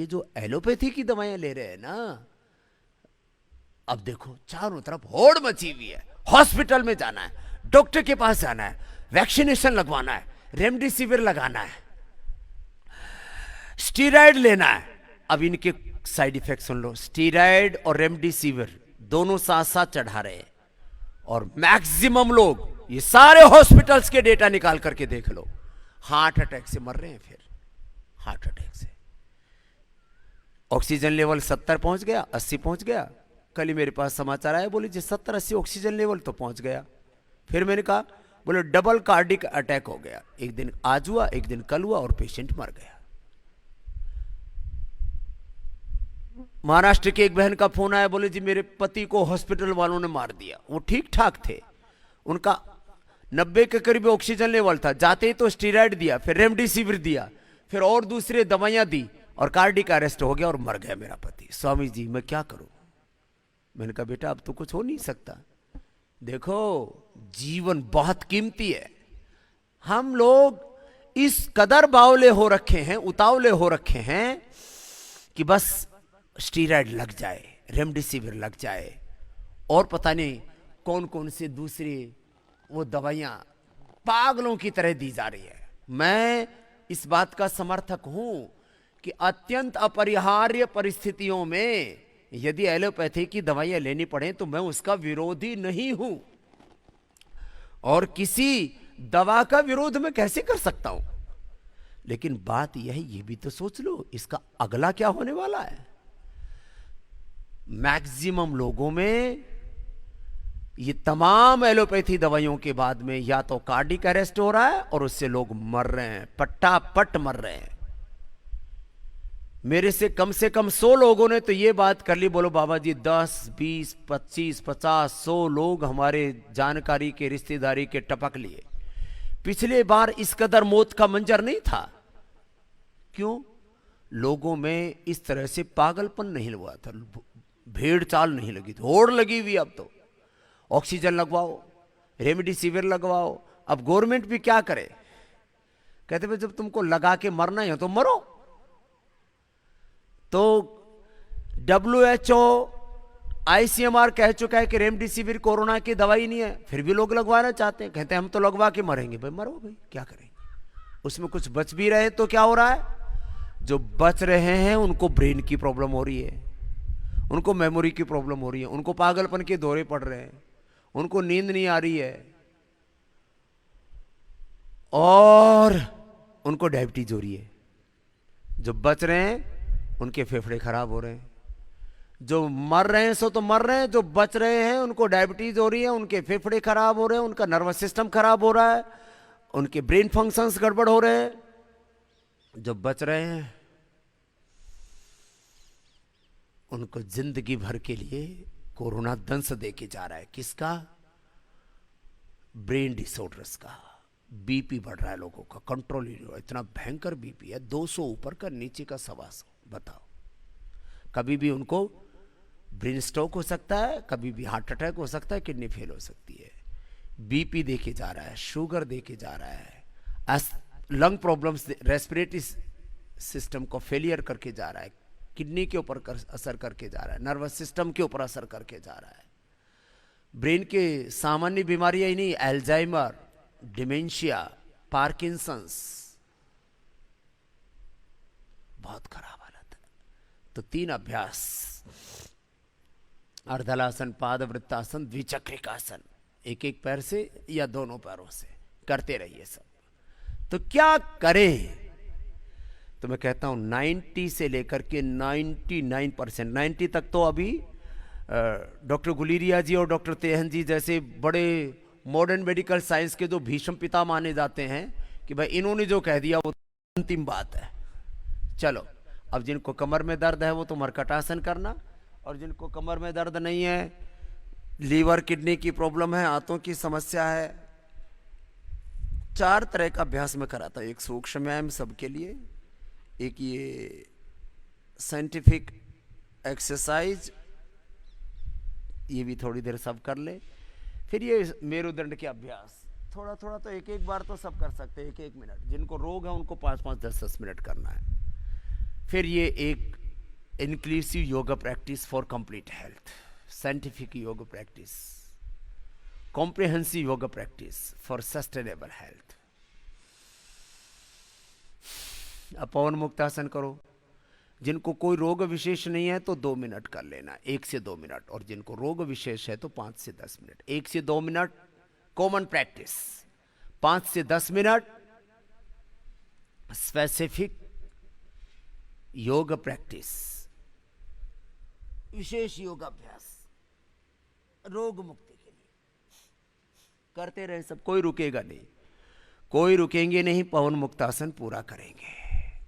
ये जो एलोपैथी की दवाएं ले रहे हैं ना, अब देखो चारों तरफ होड़ मची हुई है। हॉस्पिटल में जाना है, डॉक्टर के पास जाना है, वैक्सीनेशन लगवाना है, रेमडेसिविर लगाना है, स्टीरॉयड लेना है। अब इनके साइड इफेक्ट सुन लो, स्टीरॉयड और रेमडेसिविर दोनों साथ साथ चढ़ा रहे हैं। और मैक्सिमम लोग, ये सारे हॉस्पिटल्स के डेटा निकाल करके देख लो, हार्ट अटैक से मर रहे हैं। फिर हार्ट अटैक से ऑक्सीजन लेवल 70 पहुंच गया, 80 पहुंच गया। कल ही मेरे पास समाचार आया, बोले जी 70-80 ऑक्सीजन लेवल तो पहुंच गया। फिर मैंने कहा, बोले डबल कार्डिक अटैक हो गया। एक दिन आज हुआ, एक दिन कल हुआ और पेशेंट मर गया। महाराष्ट्र की एक बहन का फोन आया, बोले जी मेरे पति को हॉस्पिटल वालों ने मार दिया। वो ठीक ठाक थे, उनका 90 के करीब ऑक्सीजन लेवल था। जाते ही तो स्टीरॉयड दिया, फिर रेमडेसिविर दिया, फिर और दूसरे दवाइयां दी और कार्डिक अरेस्ट हो गया और मर गया मेरा पति। स्वामी जी मैं क्या करूं? मैंने कहा बेटा अब तो कुछ हो नहीं सकता। देखो जीवन बहुत कीमती है। हम लोग इस कदर बावले हो रखे हैं, उतावले हो रखे हैं कि बस स्टीरॉयड लग जाए, रेमडेसिविर लग जाए और पता नहीं कौन कौन से दूसरे वो दवाइयां पागलों की तरह दी जा रही है। मैं इस बात का समर्थक हूं कि अत्यंत अपरिहार्य परिस्थितियों में यदि एलोपैथी की दवाइयां लेनी पड़े तो मैं उसका विरोधी नहीं हूं। और किसी दवा का विरोध मैं कैसे कर सकता हूं? लेकिन बात यह है, ये भी तो सोच लो इसका अगला क्या होने वाला है। मैक्सिमम लोगों में ये तमाम एलोपैथी दवाइयों के बाद में या तो कार्डिक अरेस्ट हो रहा है और उससे लोग मर रहे हैं, पट्टापट मर रहे हैं। मेरे से कम 100 लोगों ने तो ये बात कर ली, बोलो बाबा जी 10, 20, 25, 50, 100 लोग हमारे जानकारी के, रिश्तेदारी के टपक लिए। पिछले बार इस कदर मौत का मंजर नहीं था। क्यों? लोगों में इस तरह से पागलपन नहीं हुआ था, भेड़ चाल नहीं लगी थी, होड़ लगी हुई। अब तो ऑक्सीजन लगवाओ, रेमडेसिविर लगवाओ। अब गवर्नमेंट भी क्या करे? कहते भाई जब तुमको लगा के मरना है तो मरो। तो WHO, ICMR कह चुका है कि रेमडेसिविर कोरोना की दवाई नहीं है, फिर भी लोग लगवाना चाहते हैं। कहते हैं हम तो लगवा के मरेंगे। भाई मरो भाई, क्या करेंगे? उसमें कुछ बच भी रहे तो क्या हो रहा है? जो बच रहे हैं उनको ब्रेन की प्रॉब्लम हो रही है, उनको मेमोरी की प्रॉब्लम हो रही है, उनको पागलपन के दौरे पड़ रहे हैं, उनको नींद नहीं आ रही है और उनको डायबिटीज हो रही है। जो बच रहे हैं उनके फेफड़े खराब हो रहे हैं, जो मर रहे हैं सो तो मर रहे हैं, जो बच रहे हैं उनको डायबिटीज हो रही है, उनके फेफड़े खराब हो रहे हैं, उनका नर्वस सिस्टम खराब हो रहा है, उनके ब्रेन फंक्शंस गड़बड़ हो रहे हैं। जो बच रहे हैं उनको जिंदगी भर के लिए कोरोना दंश दे के जा रहा है। किसका? ब्रेन डिसऑर्डर्स का। बीपी बढ़ रहा है लोगों का, कंट्रोल ही नहीं हुआ। इतना भयंकर बीपी है, 200 ऊपर का, नीचे का 125। बताओ, कभी भी उनको ब्रेन स्ट्रोक हो सकता है, कभी भी हार्ट अटैक हो सकता है, किडनी फेल हो सकती है। बीपी देके जा रहा है, शुगर देके जा रहा है, लंग प्रॉब्लम्स, रेस्पिरेटरी सिस्टम को फेलियर करके जा रहा है, किडनी के ऊपर असर करके जा रहा है, नर्वस सिस्टम के ऊपर असर करके जा रहा है। ब्रेन के सामान्य बीमारियां ही नहीं, अल्जाइमर, डिमेंशिया, पार्किंसंस, बहुत खराब हालत है। तो 3 अभ्यास, अर्धलासन, पादवृत्तासन, द्विचक्रिकासन, एक एक पैर से या दोनों पैरों से करते रहिए सब। तो क्या करें? तो मैं कहता हूं 90 से लेकर के 99%, 90 तक तो अभी डॉक्टर गुलेरिया जी और डॉक्टर तेहन जी जैसे बड़े मॉडर्न मेडिकल साइंस के जो भीष्म पिता माने जाते हैं कि भाई इन्होंने जो कह दिया वो अंतिम बात है। चलो, अब जिनको कमर में दर्द है वो तो मरकटासन करना, और जिनको कमर में दर्द नहीं है, लीवर किडनी की प्रॉब्लम है, आंतों की समस्या है, 4 तरह का अभ्यास में कराता हूं। एक सूक्ष्म व्यायाम सबके लिए, एक ये साइंटिफिक एक्सरसाइज, ये भी थोड़ी देर सब कर ले, फिर ये मेरुदंड के अभ्यास थोड़ा थोड़ा, तो एक एक बार तो सब कर सकते हैं, 1-1 मिनट। जिनको रोग है उनको 5-5, 10-10 मिनट करना है। फिर ये एक inclusive yoga practice for complete health, scientific yoga practice, comprehensive yoga practice for sustainable health. अब पवन मुक्तासन करो। जिनको कोई रोग विशेष नहीं है तो 2 मिनट कर लेना, 1 से 2 मिनट, और जिनको रोग विशेष है तो 5 से 10 मिनट। 1 से 2 मिनट कॉमन प्रैक्टिस, 5 से 10 मिनट स्पेसिफिक योग प्रैक्टिस, विशेष योगाभ्यास रोग मुक्ति के लिए करते रहे सब। कोई रुकेगा नहीं, कोई रुकेंगे नहीं। पवन मुक्तासन पूरा करेंगे,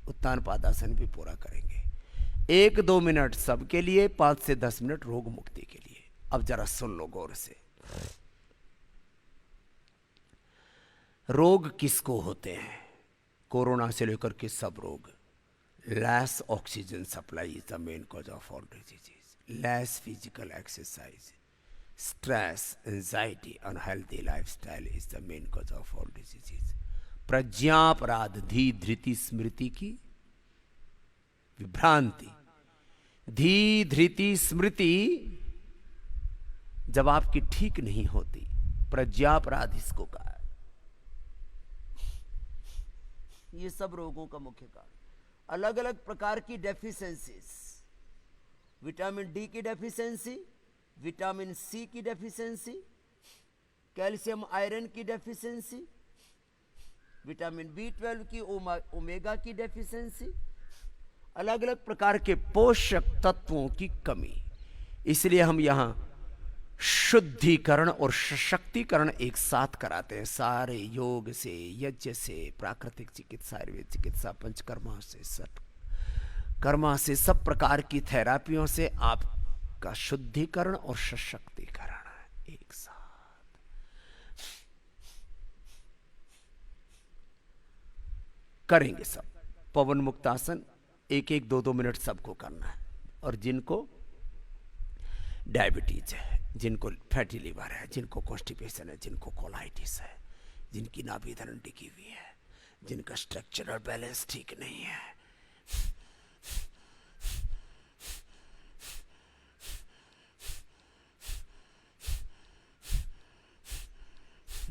उत्तान पादासन भी पूरा करेंगे। 1-2 मिनट सबके लिए, 5 से 10 मिनट रोग मुक्ति के लिए। अब जरा सुन लो गौर से। रोग किसको होते हैं? कोरोना से लेकर के सब रोग। Less oxygen supply is the main cause of all diseases. Less physical exercise, stress, anxiety, unhealthy lifestyle is the main cause of all diseases. प्रज्ञापराध, धी धृति स्मृति की विभ्रांति। धी धृति स्मृति जब आपकी ठीक नहीं होती, प्रज्ञापराध इसको कहा है। ये सब रोगों का मुख्य कारण। अलग अलग प्रकार की डेफिशिएंसीज, विटामिन डी की डेफिशिएंसी, विटामिन सी की डेफिशिएंसी, कैल्शियम आयरन की डेफिशिएंसी, विटामिन बी12 की, ओमेगा की डेफिशिएंसी, अलग अलग प्रकार के पोषक तत्वों की कमी। इसलिए हम यहां शुद्धिकरण और सशक्तिकरण एक साथ कराते हैं। सारे योग से, यज्ञ से, प्राकृतिक चिकित्सा, आयुर्वेद चिकित्सा, पंचकर्मा से, कर्मा से, सब प्रकार की थेरापियों से आपका शुद्धिकरण और सशक्तिकरण है एक साथ। करेंगे सब पवन मुक्तासन। 1-1, 2-2 मिनट सबको करना है। और जिनको डायबिटीज है, जिनको फैटी लीवर है, जिनको कॉन्स्टिपेशन है, जिनको कोलाइटिस है, जिनकी नाभि धरण टिकी हुई है, जिनका स्ट्रक्चरल बैलेंस ठीक नहीं है,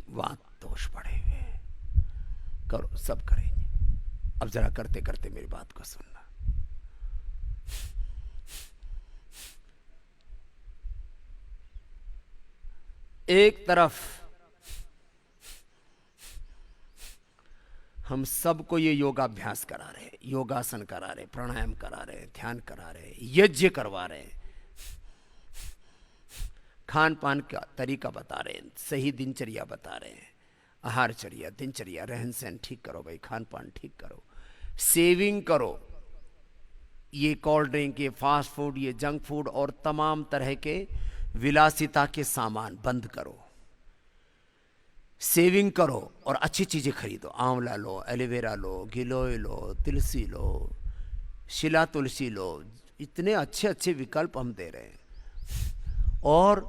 वात दोष पड़े हुए, करो, सब करेंगे। अब जरा करते करते मेरी बात को सुनना। एक तरफ हम सबको ये योगाभ्यास करा रहे, योगासन करा रहे, प्राणायाम करा रहे, ध्यान करा रहे, यज्ञ करवा रहे, खान पान का तरीका बता रहे, सही दिनचर्या बता रहे हैं, आहारचर्या, दिनचर्या, रहन सहन ठीक करो भाई, खान पान ठीक करो, सेविंग करो। ये कोल्ड ड्रिंक, ये फास्ट फूड, ये जंक फूड और तमाम तरह के विलासिता के सामान बंद करो। सेविंग करो और अच्छी चीजें खरीदो। आंवला लो, एलोवेरा लो, गिलोय लो, तुलसी लो, शिला तुलसी लो। इतने अच्छे अच्छे विकल्प हम दे रहे हैं। और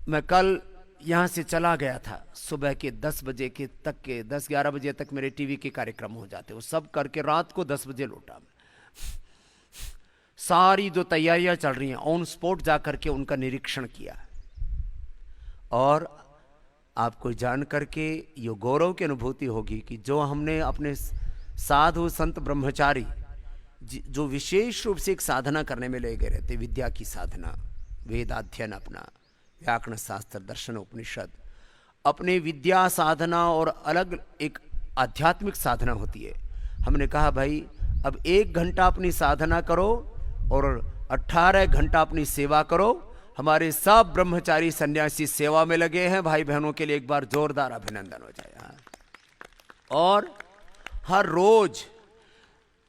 मैं कल यहाँ से चला गया था, सुबह के 10 बजे के तक के 10-11 बजे तक मेरे टीवी के कार्यक्रम हो जाते, वो सब करके रात को 10 बजे लौटा मैं। सारी जो तैयारियां चल रही हैं, ऑन स्पॉट जाकर के उनका निरीक्षण किया। और आपको जान करके ये गौरव की अनुभूति होगी कि जो हमने अपने साधु संत ब्रह्मचारी जो विशेष रूप से एक साधना करने में ले गए रहते, विद्या की साधना, वेदाध्ययन, अपना व्याकरण शास्त्र, दर्शन, उपनिषद, अपने विद्या साधना और अलग एक आध्यात्मिक साधना होती है। हमने कहा भाई अब 1 घंटा अपनी साधना करो और 18 घंटा अपनी सेवा करो। हमारे सब ब्रह्मचारी सन्यासी सेवा में लगे हैं। भाई बहनों के लिए एक बार जोरदार अभिनंदन हो जाए। और हर रोज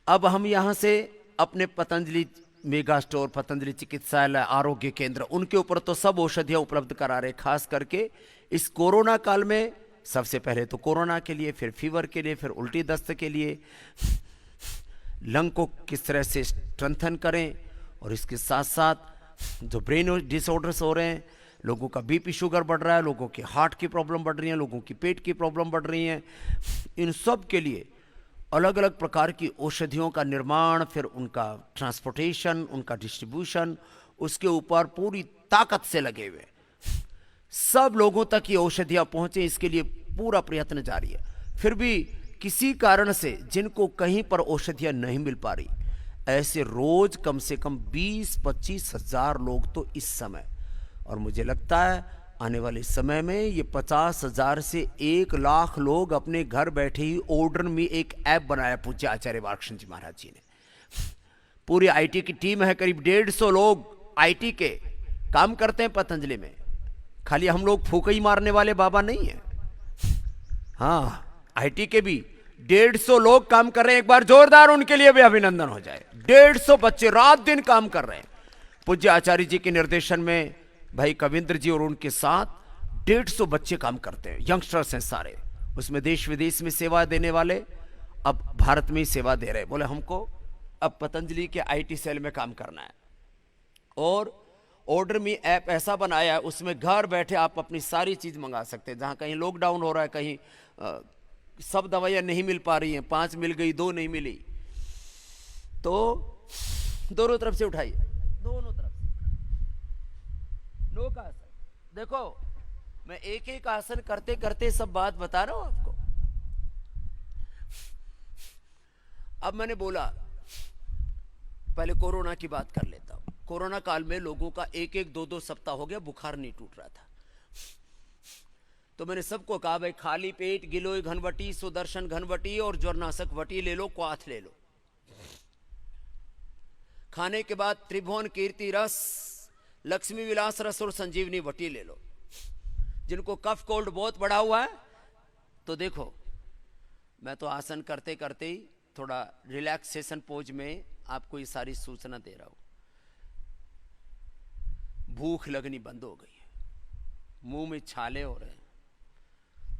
अब हम यहां से अपने पतंजलि मेगा स्टोर, पतंजलि चिकित्सालय, आरोग्य केंद्र, उनके ऊपर तो सब औषधियां उपलब्ध करा रहे। खास करके इस कोरोना काल में सबसे पहले तो कोरोना के लिए, फिर फीवर के लिए, फिर उल्टी दस्त के लिए, लंग को किस तरह से स्ट्रेंथन करें। और इसके साथ साथ जो ब्रेन डिसऑर्डर्स हो रहे हैं, लोगों का बीपी शुगर बढ़ रहा है, लोगों के हार्ट की प्रॉब्लम बढ़ रही है, लोगों की पेट की प्रॉब्लम बढ़ रही है, इन सब के लिए अलग अलग प्रकार की औषधियों का निर्माण, फिर उनका ट्रांसपोर्टेशन, उनका डिस्ट्रीब्यूशन, उसके ऊपर पूरी ताकत से लगे हुए। सब लोगों तक ये औषधियां पहुंचे, इसके लिए पूरा प्रयत्न जारी है। फिर भी किसी कारण से जिनको कहीं पर औषधियां नहीं मिल पा रही, ऐसे रोज कम से कम 20-25 हजार लोग तो इस समय, और मुझे लगता है आने वाले समय में ये 50,000 से 1,00,000 लोग अपने घर बैठे ही ऑर्डर में एक ऐप बनाया पूज्य आचार्य बालकृष्ण जी महाराज जी ने। पूरी आईटी की टीम है, करीब 150 लोग आईटी के काम करते हैं पतंजलि में। खाली हम लोग फूंकई मारने वाले बाबा नहीं है। हाँ, आईटी के भी 150 लोग काम कर रहे हैं। एक बार जोरदार उनके लिए भी अभिनंदन हो जाए। 150 बच्चे रात दिन काम कर रहे हैं पूज्य आचार्य जी के निर्देशन में। भाई कविंद्र जी और उनके साथ 150 बच्चे काम करते हैं, यंगस्टर्स हैं सारे, उसमें देश विदेश में सेवा देने वाले, अब भारत में ही सेवा दे रहे हैं। बोले हमको अब पतंजलि के आईटी सेल में काम करना है, और ऑर्डर मी ऐप ऐसा बनाया है, उसमें घर बैठे आप अपनी सारी चीज मंगा सकते हैं। जहां कहीं लॉकडाउन हो रहा है, कहीं सब दवाइयां नहीं मिल पा रही हैं, 5 मिल गई, 2 नहीं मिली, तो दोनों तरफ से उठाइए, दोनों तरफ नो का आसन। देखो मैं एक एक आसन करते करते सब बात बता रहा हूं आपको। अब मैंने बोला पहले कोरोना की बात कर लेता हूं। कोरोना काल में लोगों का 1-1, 2-2 सप्ताह हो गया बुखार नहीं टूट रहा था, तो मैंने सबको कहा भाई खाली पेट गिलोय घनवटी, सुदर्शन घनवटी और ज्वरनाशक वटी ले लो, क्वाथ ले लो। खाने के बाद त्रिभुवन कीर्ति रस, लक्ष्मी विलास रस और संजीवनी वटी ले लो। जिनको कफ कोल्ड बहुत बढ़ा हुआ है, तो देखो मैं तो आसन करते करते ही थोड़ा रिलैक्सेशन पोज में आपको ये सारी सूचना दे रहा हूं। भूख लगनी बंद हो गई है, मुंह में छाले हो रहे हैं,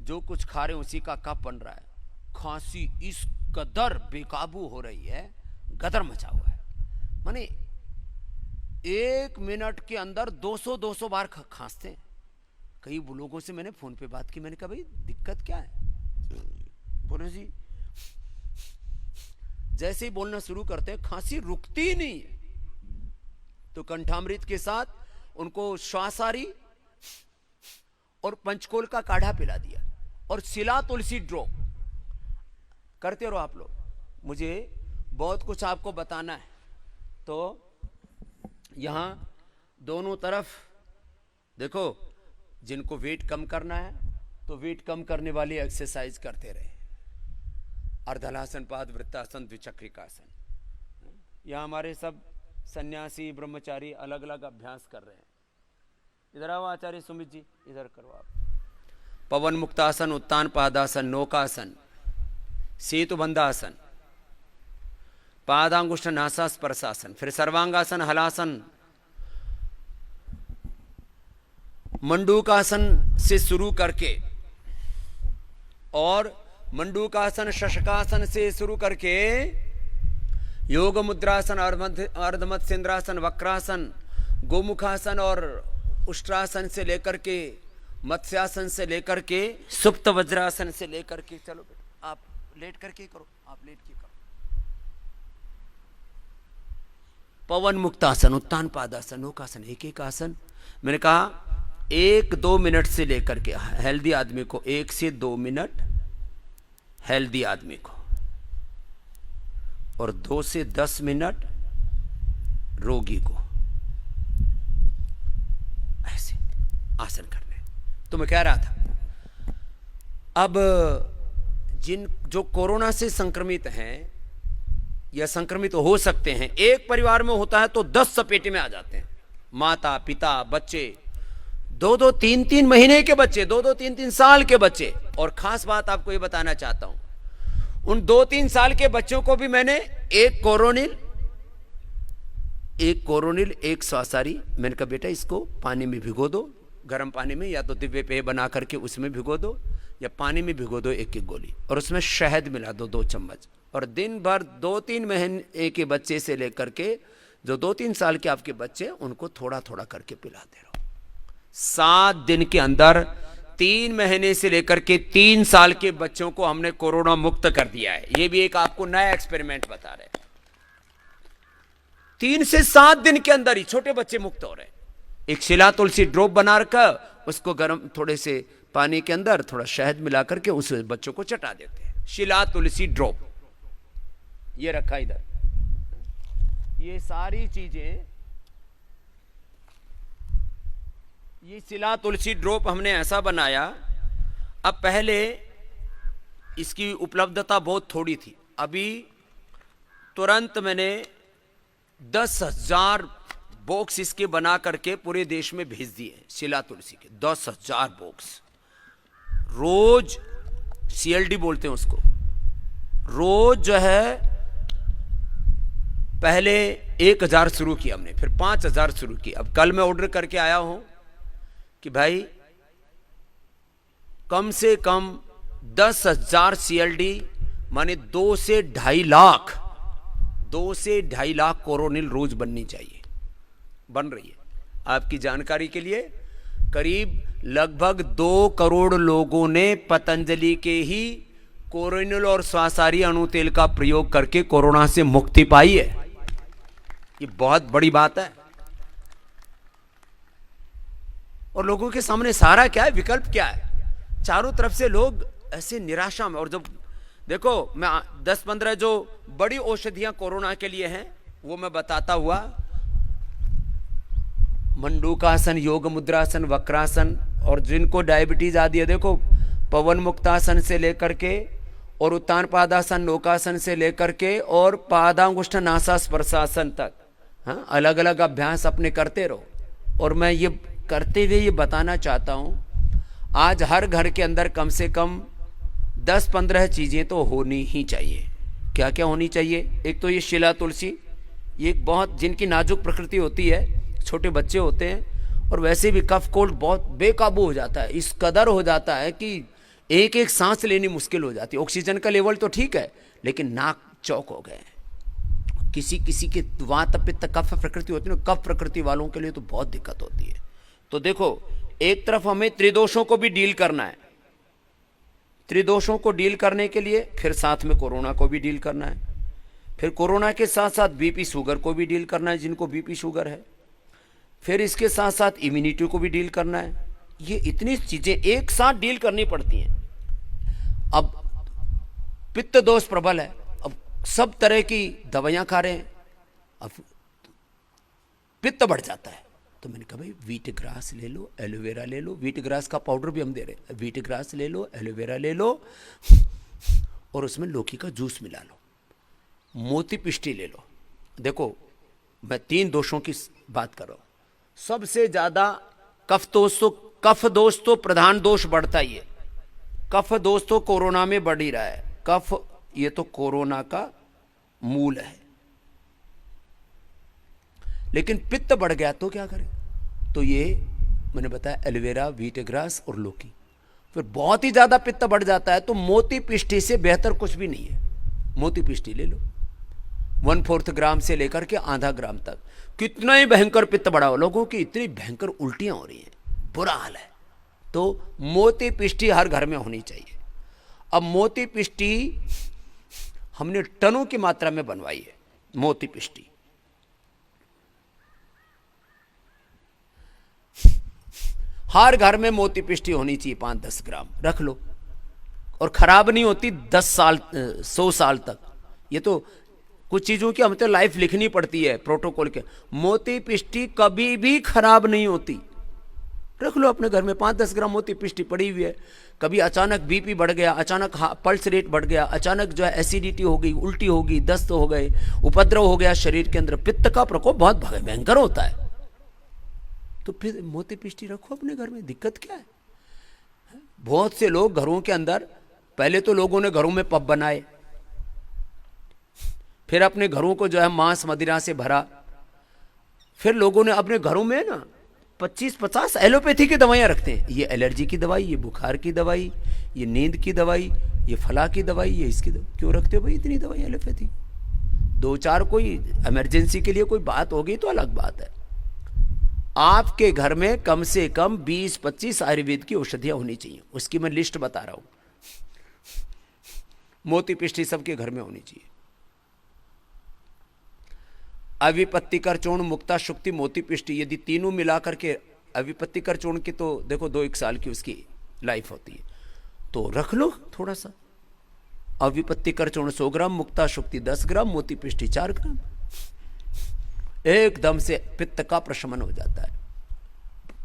जो कुछ खा रहे हैं उसी का कफ बन रहा है, खांसी इस कदर बेकाबू हो रही है, गदर मचा हुआ है। माने 1 मिनट के अंदर 200-200 बार खांसते हैं। कई लोगों से मैंने फोन पे बात की, मैंने कहा भाई दिक्कत क्या है? बोले जी जैसे ही बोलना शुरू करते हैं खांसी रुकती ही नहीं है। तो कंठामृत के साथ उनको श्वासारी और पंचकोल का काढ़ा पिला दिया और सिला तुलसी ड्रॉप करते रहो आप लोग। मुझे बहुत कुछ आपको बताना है, तो यहां दोनों तरफ देखो, जिनको वेट कम करना है तो वेट कम करने वाली एक्सरसाइज करते रहे। अर्धलासन, पाद वृत्तासन, द्विचक्रिकासन। यहां हमारे सब सन्यासी ब्रह्मचारी अलग अलग अभ्यास कर रहे हैं। इधर आओ आचार्य सुमित जी, इधर करो आप। पवन मुक्तासन, उत्तान पादासन, नौकासन, सेतु बंधासन, पादांगुष्ठ नासा स्पर्शासन, फिर सर्वांगासन, हलासन, मंडूकासन से शुरू करके, और मंडूकासन शशकासन से शुरू करके योग मुद्रासन, अर्धमत्स्येंद्रासन, वक्रासन, गोमुखासन और उष्ट्रासन से लेकर के मत्स्यासन से लेकर के सुप्त वज्रासन से लेकर के, चलो बेटा आप लेट करके करो, आप लेट के करो। पवन मुक्तासन, उत्तान पादासन, नौकासन, एक एक आसन। मैंने कहा 1-2 मिनट से लेकर के हेल्दी आदमी को 1 से 2 मिनट हेल्दी आदमी को, और 2 से 10 मिनट रोगी को, ऐसे आसन करने। तो मैं कह रहा था अब जो कोरोना से संक्रमित हैं या संक्रमित हो सकते हैं, एक परिवार में होता है तो 10 सपेटे में आ जाते हैं। माता पिता बच्चे, 2-2, 3-3 महीने के बच्चे, 2-2, 3-3 साल के बच्चे। और खास बात आपको ये बताना चाहता हूं, उन 2-3 साल के बच्चों को भी मैंने एक कोरोनिल, एक श्वासारी, मैंने कहा बेटा इसको पानी में भिगो दो, गर्म पानी में, या तो दिव्य पेय बना करके उसमें भिगो दो, या पानी में भिगो दो 1-1 गोली, और उसमें शहद मिला दो 2 चम्मच, और दिन भर 2-3 महीने के बच्चे से लेकर के जो 2-3 साल के आपके बच्चे, उनको थोड़ा थोड़ा करके पिलाते रहो। 7 दिन के अंदर 3 महीने से लेकर के 3 साल के बच्चों को हमने कोरोना मुक्त कर दिया है। ये भी एक आपको नया एक्सपेरिमेंट बता रहे हैं। 3 से 7 दिन के अंदर ही छोटे बच्चे मुक्त हो रहे हैं। एक शिला तुलसी ड्रॉप बना कर उसको गर्म थोड़े से पानी के अंदर थोड़ा शहद मिला करके उस बच्चों को चटा देते हैं। शिला तुलसी ड्रॉप ये रखा इधर। ये सारी चीजें, ये शिला तुलसी ड्रॉप हमने ऐसा बनाया। अब पहले इसकी उपलब्धता बहुत थोड़ी थी, अभी तुरंत मैंने 10,000 बॉक्स इसके बना करके पूरे देश में भेज दिए। शिला तुलसी के 10,000 बॉक्स। रोज CLD बोलते हैं उसको। रोज जो है पहले 1,000 शुरू किया हमने, फिर 5,000 शुरू की। अब कल मैं ऑर्डर करके आया हूं कि भाई कम से कम 10,000 CLD माने 2 से 2.5 लाख 2 से 2.5 लाख कोरोनिल रोज बननी चाहिए। बन रही है। आपकी जानकारी के लिए करीब लगभग 2 करोड़ लोगों ने पतंजलि के ही कोरोनिल और स्वासारी अणु तेल का प्रयोग करके कोरोना से मुक्ति पाई है। ये बहुत बड़ी बात है। और लोगों के सामने सारा क्या है, विकल्प क्या है। चारों तरफ से लोग ऐसे निराशा में। और जब देखो मैं 10-15 जो बड़ी औषधियां कोरोना के लिए हैं वो मैं बताता हुआ, मंडूकासन, योग मुद्रासन, वक्रासन, और जिनको डायबिटीज आदि है देखो पवन मुक्तासन से लेकर के और उत्तान पादासन, नौकासन से लेकर के और पादांगुष्ठ नासा स्पर्शासन तक, हाँ, अलग अलग अभ्यास अपने करते रहो। और मैं ये करते हुए ये बताना चाहता हूँ, आज हर घर के अंदर कम से कम 10-15 चीज़ें तो होनी ही चाहिए। क्या क्या होनी चाहिए? एक तो ये शिला तुलसी, ये एक बहुत जिनकी नाजुक प्रकृति होती है, छोटे बच्चे होते हैं, और वैसे भी कफ कोल्ड बहुत बेकाबू हो जाता है। इस कदर हो जाता है कि एक एक सांस लेनी मुश्किल हो जाती है। ऑक्सीजन का लेवल तो ठीक है, लेकिन नाक चौक हो गए। किसी किसी के वात पित्त कफ प्रकृति होती है, कफ प्रकृति वालों के लिए तो बहुत दिक्कत होती है। तो देखो, एक तरफ हमें त्रिदोषों को भी डील करना है। त्रिदोषों को डील करने के लिए फिर साथ में कोरोना को भी डील करना है। फिर कोरोना के साथ साथ बीपी शुगर को भी डील करना है, जिनको बीपी शुगर है। फिर इसके साथ साथ इम्यूनिटी को भी डील करना है। ये इतनी चीजें एक साथ डील करनी पड़ती हैं। अब पित्त दोष प्रबल है, अब सब तरह की दवाइयां खा रहे हैं, अब पित्त बढ़ जाता है। तो मैंने कहा भाई व्हीट ग्रास ले लो, एलोवेरा ले लो। व्हीट ग्रास का पाउडर भी हम दे रहे हैं। व्हीट ग्रास ले लो, एलोवेरा ले लो, और उसमें लौकी का जूस मिला लो, मोती पिष्टी ले लो। देखो मैं 3 दोषों की बात कर रहा हूं। सबसे ज्यादा कफ दोष तो प्रधान दोष बढ़ता ही है। कफ दोष तो कोरोना में बढ़ ही रहा है। कफ ये तो कोरोना का मूल है। लेकिन पित्त बढ़ गया तो क्या करें? तो ये मैंने बताया एलोवेरा, व्हीट ग्रास और लौकी। फिर बहुत ही ज्यादा पित्त बढ़ जाता है तो मोती पिष्टी से बेहतर कुछ भी नहीं है। मोती पिष्टी ले लो, 1/4 ग्राम से लेकर के आधा ग्राम तक। कितना ही भयंकर पित्त बढ़ा हो, लोगों की इतनी भयंकर उल्टियां हो रही हैं, बुरा हाल है। तो मोती पिष्टी हर घर में होनी चाहिए। अब मोती पिष्टी हमने टनों की मात्रा में बनवाई है। मोती पिष्टी हर घर में मोती पिष्टी होनी चाहिए। 5-10 ग्राम रख लो, और खराब नहीं होती 10 साल 100 साल तक। ये तो कुछ चीजों की हमें तो लाइफ लिखनी पड़ती है प्रोटोकॉल के। मोती पिष्टी कभी भी खराब नहीं होती। रख लो अपने घर में 5-10 ग्राम मोती पिष्टी पड़ी हुई है। कभी अचानक बीपी बढ़ गया, अचानक पल्स रेट बढ़ गया, अचानक जो है एसिडिटी हो गई, उल्टी हो गई, दस्त हो गए, उपद्रव हो गया शरीर के अंदर, पित्त का प्रकोप बहुत भयंकर होता है। तो फिर मोती पिष्टी रखो अपने घर में, दिक्कत क्या है? बहुत से लोग घरों के अंदर, पहले तो लोगों ने घरों में पब बनाए, फिर अपने घरों को जो है मांस मदिरा से भरा, फिर लोगों ने अपने घरों में ना 25-50 एलोपैथी की दवाइयां रखते हैं। ये एलर्जी की दवाई, ये बुखार की दवाई, ये नींद की दवाई, ये फला की दवाई, ये इसकी दवाई। क्यों रखते हो भाई इतनी दवाई एलोपैथी? 2-4 कोई इमरजेंसी के लिए कोई बात हो गई तो अलग बात है। आपके घर में कम से कम 20-25 आयुर्वेद की औषधियां होनी चाहिए। उसकी मैं लिस्ट बता रहा हूं। मोती पिष्टी सबके घर में होनी चाहिए। अविपत्तिकर चूर्ण, मुक्ता शुक्ति, मोती पिष्टी, यदि तीनों मिलाकर के, अविपत्तिकर चूर्ण की तो देखो 2-1 साल की उसकी लाइफ होती है, तो रख लो थोड़ा सा। अविपत्तिकर चूर्ण 100 ग्राम, मुक्ता शुक्ति 10 ग्राम, मोती पिष्टी 4 ग्राम, एकदम से पित्त का प्रशमन हो जाता है।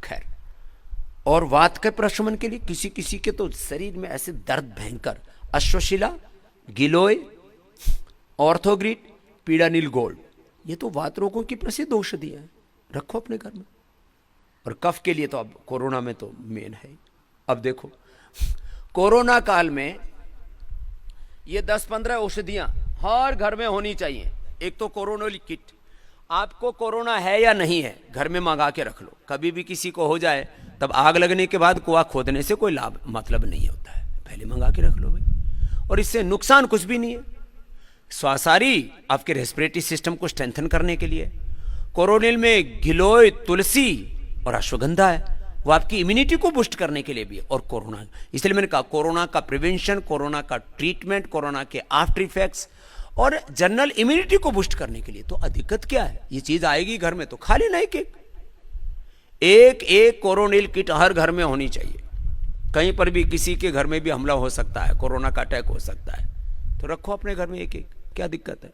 खैर, और वात के प्रशमन के लिए किसी किसी के तो शरीर में ऐसे दर्द भयंकर, अश्वशिला, गिलोय, ऑर्थोग्रीट, पीड़ा नील गोल्ड, ये तो वात रोगों की प्रसिद्ध औषधि है, रखो अपने घर में। और कफ के लिए तो अब कोरोना में तो मेन है। अब देखो कोरोना काल में ये 10-15 औषधियां हर घर में होनी चाहिए। एक तो कोरोनोल किट, आपको कोरोना है या नहीं है घर में मंगा के रख लो, कभी भी किसी को हो जाए तब आग लगने के बाद कुआं खोदने से कोई लाभ मतलब नहीं होता है, पहले मंगा के रख लो भाई। और इससे नुकसान कुछ भी नहीं है। स्वासारी आपके रेस्पिरेटरी सिस्टम को स्ट्रेंथन करने के लिए, कोरोनिल में गिलोय, तुलसी और अश्वगंधा है, वो आपकी इम्यूनिटी को बूस्ट करने के लिए भी है। और कोरोना, इसलिए मैंने कहा कोरोना का प्रिवेंशन, कोरोना का ट्रीटमेंट, कोरोना के आफ्टर इफेक्ट्स और जनरल इम्यूनिटी को बूस्ट करने के लिए। तो दिक्कत क्या है, ये चीज आएगी घर में तो खा लेना एक कोरोनिल किट हर घर में होनी चाहिए। कहीं पर भी किसी के घर में भी हमला हो सकता है, कोरोना का अटैक हो सकता है, तो रखो अपने घर में एक, क्या दिक्कत है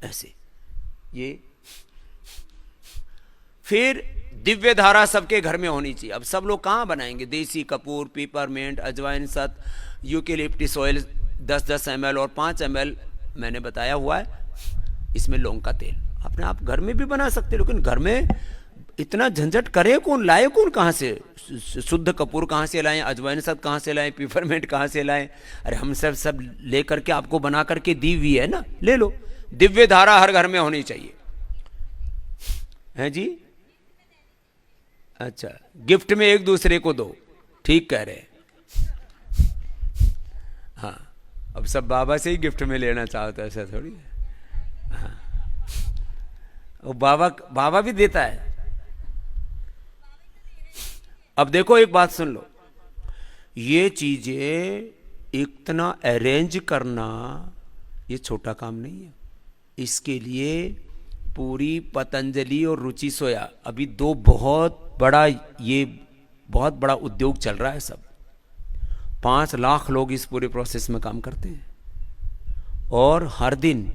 ऐसे। ये फिर दिव्य धारा सबके घर में होनी चाहिए। अब सब लोग कहां बनाएंगे, देसी कपूर, पीपरमेंट, अजवाइन, सत, यूकेलिप्टिस ऑयल 10-10 ml और 5 ml मैंने बताया हुआ है, इसमें लौंग का तेल अपने आप घर में भी बना सकते हैं। लेकिन घर में इतना झंझट करे कौन, लाए कौन, कहां से शुद्ध कपूर कहां से लाएं, अजवाइन सत कहां से लाएं, पीपरमेंट कहां से लाएं। अरे हम सब लेकर के आपको बना करके दी हुई है ना, ले लो। दिव्य धारा हर घर में होनी चाहिए, है जी। अच्छा, गिफ्ट में एक दूसरे को दो, ठीक कह रहे। हाँ, अब सब बाबा से ही गिफ्ट में लेना चाहता है, ऐसा थोड़ी है। हाँ, वो बाबा भी देता है। अब देखो एक बात सुन लो, ये चीजें इतना अरेंज करना ये छोटा काम नहीं है। इसके लिए पूरी पतंजलि और रुचि सोया, अभी दो बहुत बड़ा उद्योग चल रहा है। सब 5 लाख लोग इस पूरे प्रोसेस में काम करते हैं, और हर दिन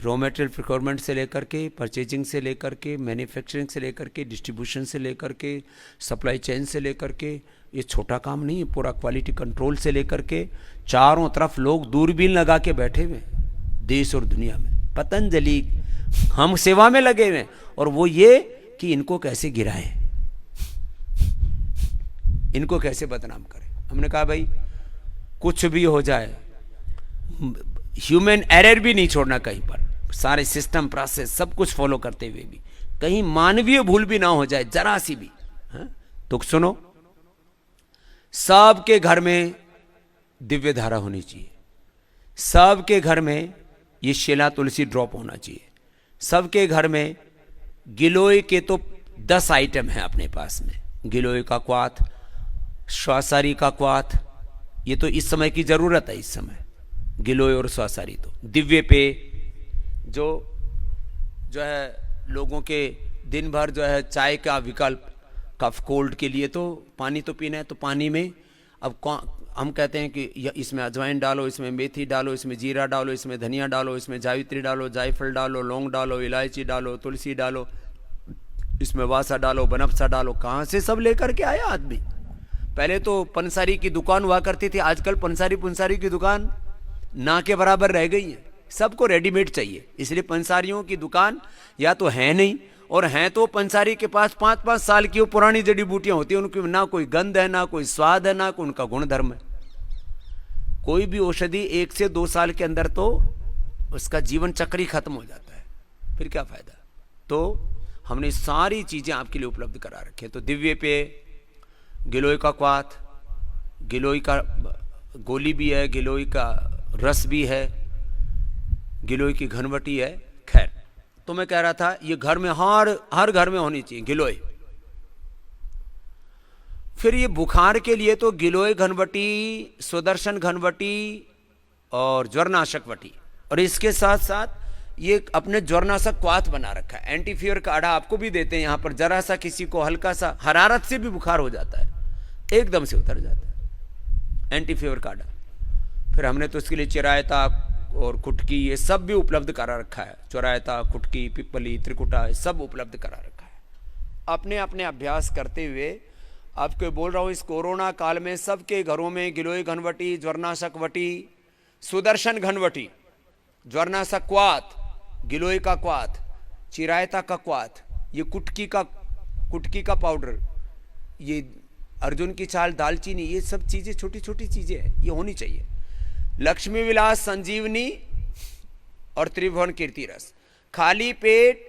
रॉ मटेरियल प्रिक्योरमेंट से लेकर के, परचेजिंग से लेकर के, मैन्युफैक्चरिंग से लेकर के, डिस्ट्रीब्यूशन से लेकर के, सप्लाई चेन से लेकर के, ये छोटा काम नहीं है। पूरा क्वालिटी कंट्रोल से लेकर के चारों तरफ लोग दूरबीन लगा के बैठे हुए देश और दुनिया में। पतंजलि हम सेवा में लगे हुए, और वो ये कि इनको कैसे गिराएं, इनको कैसे बदनाम करें। हमने कहा भाई कुछ भी हो जाए, ह्यूमन एरर भी नहीं छोड़ना कहीं पर, सारे सिस्टम प्रोसेस सब कुछ फॉलो करते हुए भी कहीं मानवीय भूल भी ना हो जाए जरा सी भी। तो सुनो, सबके घर में दिव्य धारा होनी चाहिए, सबके घर में ये शिला तुलसी ड्रॉप होना चाहिए, सबके घर में गिलोय के तो 10 आइटम है अपने पास में। गिलोय का क्वाथ, श्वासारी का क्वाथ, ये तो इस समय की जरूरत है। इस समय गिलोय और श्वासारी तो दिव्य पे जो है लोगों के दिन भर जो है चाय का विकल्प, कफ कोल्ड के लिए तो पानी तो पीना है, तो पानी में अब हम कहते हैं कि इसमें अजवाइन डालो, इसमें मेथी डालो, इसमें जीरा डालो, इसमें धनिया डालो, इसमें जावित्री डालो, जायफल डालो, लौंग डालो, इलायची डालो, तुलसी डालो, इसमें वासा डालो, बनफसा डालो। कहाँ से सब लेकर के आया आदमी। पहले तो पंसारी की दुकान हुआ करती थी, आजकल पंसारी की दुकान ना के बराबर रह गई है। सबको रेडीमेड चाहिए, इसलिए पंसारियों की दुकान या तो है नहीं, और हैं तो पंसारी के पास 5-5 साल की वो पुरानी जड़ी बूटियां होती हैं, उनकी ना कोई गंध है, ना कोई स्वाद है, ना कोई उनका गुणधर्म है। कोई भी औषधि 1 से 2 साल के अंदर तो उसका जीवन चक्र ही खत्म हो जाता है, फिर क्या फायदा। तो हमने सारी चीजें आपके लिए उपलब्ध करा रखी है। तो दिव्य पे गिलोय का क्वाथ, गिलोय का गोली भी है, गिलोय का रस भी है, गिलोय की घनवटी है। खैर, तो मैं कह रहा था ये घर में हर घर में होनी चाहिए गिलोय। फिर ये बुखार के लिए तो गिलोय घनवटी, सुदर्शन घनवटी और ज्वरनाशक वटी, और इसके साथ साथ ये अपने ज्वरनाशक क्वाथ बना रखा है। एंटी फीवर काढ़ा आपको भी देते हैं यहाँ पर, जरा सा किसी को हल्का सा हरारत से भी बुखार हो जाता है, एकदम से उतर जाता है, एंटी फीवर काढ़ा। फिर हमने तो इसके लिए चिरायता और कुटकी ये सब भी उपलब्ध करा रखा है। चिरायता, कुटकी, पिपली, त्रिकुटा सब उपलब्ध करा रखा है। अपने अपने अभ्यास करते हुए आपको बोल रहा हूँ, इस कोरोना काल में सबके घरों में गिलोय घनवटी, ज्वरनाशक वटी, सुदर्शन घनवटी, ज्वरनाशक क्वाथ, गिलोय का क्वाथ, चिरायता का क्वाथ, ये कुटकी का पाउडर, ये अर्जुन की छाल, दालचीनी, ये सब चीजें छोटी छोटी चीजें हैं, ये होनी चाहिए। लक्ष्मी विलास, संजीवनी और त्रिभुवन कीर्ति रस। खाली पेट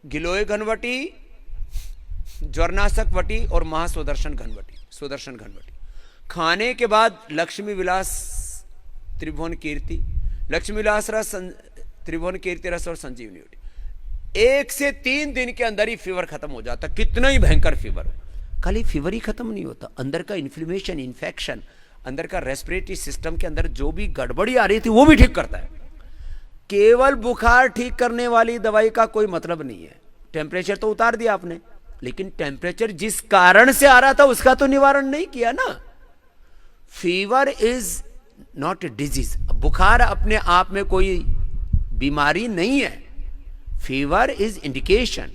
गिलोय घनवटी, ज्वरनाशक वटी और महासुदर्शन घनवटी। खाने के बाद लक्ष्मी विलास, त्रिभुवन कीर्ति, लक्ष्मी विलास रस, त्रिभुवन कीर्ति रस और संजीवनी वटी। 1 से 3 दिन के अंदर ही फीवर खत्म हो जाता, कितना ही भयंकर फीवर हो। खाली फीवर ही खत्म नहीं होता, अंदर का इन्फ्लेमेशन, इन्फेक्शन, अंदर का रेस्पिरेटरी सिस्टम के अंदर जो भी गड़बड़ी आ रही थी वो भी ठीक करता है। केवल बुखार ठीक करने वाली दवाई का कोई मतलब नहीं है। टेम्परेचर तो उतार दिया आपने, लेकिन टेम्परेचर जिस कारण से आ रहा था उसका तो निवारण नहीं किया ना। Fever is not a disease. बुखार अपने आप में कोई बीमारी नहीं है। Fever is indication,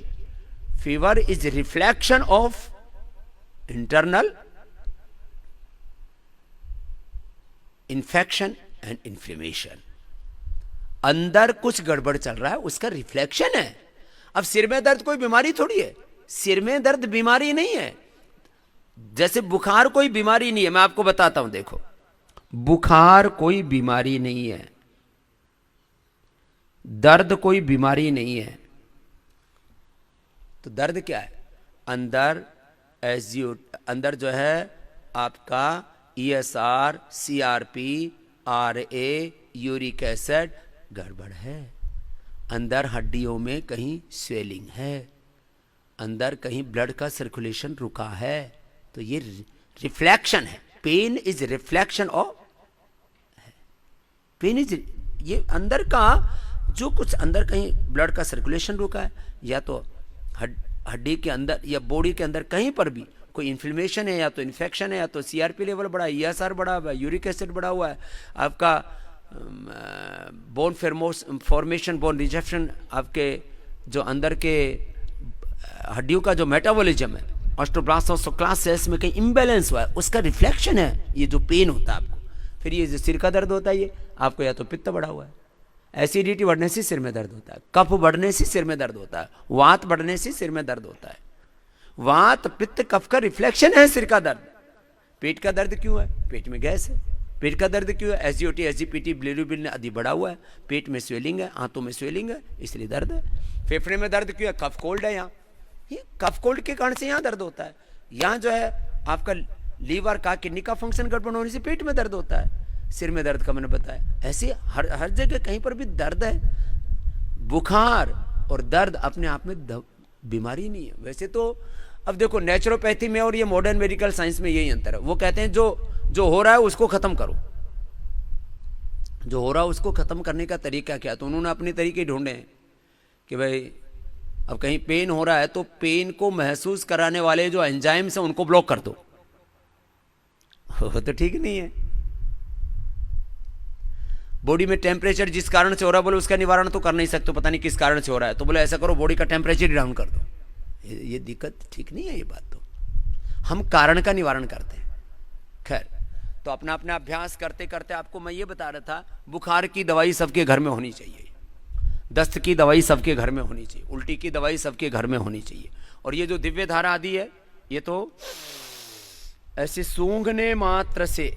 fever is reflection of internal infection and inflammation. अंदर कुछ गड़बड़ चल रहा है, उसका रिफ्लेक्शन है। अब सिर में दर्द कोई बीमारी थोड़ी है, सिर में दर्द बीमारी नहीं है। जैसे बुखार कोई बीमारी नहीं है, मैं आपको बताता हूं, देखो बुखार कोई बीमारी नहीं है, दर्द कोई बीमारी नहीं है। तो दर्द क्या है? अंदर अंदर जो है आपका ESR, CRP, RA, uric acid गड़बड़ है। अंदर हड्डियों में कहीं स्वेलिंग है, अंदर कहीं ब्लड का सर्कुलेशन रुका है, तो ये रिफ्लेक्शन है। Pen is reflection of, pen is ये अंदर का जो कुछ अंदर कहीं ब्लड का सर्कुलेशन रुका है, या तो हड्डी के अंदर या बॉडी के अंदर कहीं पर भी कोई इन्फ्लेमेशन है, या तो इन्फेक्शन है, या तो CRP लेवल बढ़ा है, ESR बढ़ा हुआ है, यूरिक एसिड बढ़ा हुआ है, आपका बोन फॉर्मेशन, बोन रिजेक्शन, आपके जो अंदर के हड्डियों का जो मेटाबॉलिज्म है, ऑस्टियोब्लास्ट और क्लास सेल्स में कहीं इम्बैलेंस हुआ है, उसका रिफ्लेक्शन है ये जो पेन होता है आपको। फिर ये जो सिर का दर्द होता है, ये आपको या तो पित्त बढ़ा हुआ है, एसिडिटी बढ़ने से सिर में दर्द होता है, कफ बढ़ने से सिर में दर्द होता है, वात बढ़ने से सिर में दर्द होता है। वात, पित्त, कफ का रिफ्लेक्शन है सिर का दर्द। पेट का दर्द क्यों है? पेट में गैस है। पेट का दर्द क्यों है? SGOT, SGPT, बिलिरुबिन आदि बढ़ा हुआ है, पेट में स्वेलिंग है, आंतों में स्वेलिंग है, इसलिए दर्द है। फेफड़े में दर्द क्यों है? कफ कोल्ड है। यहाँ ये कफ कोल्ड के कारण से यहाँ दर्द होता है। यहाँ जो है आपका लीवर का, किडनी का फंक्शन गड़बड़ होने से पेट में दर्द होता है। सिर में दर्द का मैंने बताया, ऐसे हर जगह कहीं पर भी दर्द है। बुखार और दर्द अपने आप में बीमारी नहीं है। वैसे तो अब देखो नेचुरोपैथी में और ये मॉडर्न मेडिकल साइंस में यही अंतर है। वो कहते हैं जो हो रहा है उसको खत्म करो, जो हो रहा है उसको खत्म करने का तरीका क्या? तो उन्होंने अपने तरीके ढूंढे कि भाई अब कहीं पेन हो रहा है तो पेन को महसूस कराने वाले जो एंजाइम्स हैं उनको ब्लॉक कर दो। वो तो ठीक नहीं है। बॉडी में टेम्परेचर जिस कारण से हो रहा है, बोले उसका निवारण तो कर नहीं सकते, पता नहीं किस कारण से हो रहा है, तो बोले ऐसा करो बॉडी का टेम्परेचर डाउन कर दो। ये दिक्कत ठीक नहीं है। ये बात तो हम कारण का निवारण करते हैं। खैर, तो अपना अपना अभ्यास करते करते आपको मैं ये बता रहा था, बुखार की दवाई सबके घर में होनी चाहिए, दस्त की दवाई सबके घर में होनी चाहिए, उल्टी की दवाई सबके घर में होनी चाहिए। और ये जो दिव्य धारा आदि है, ये तो ऐसे सूंघने मात्र से,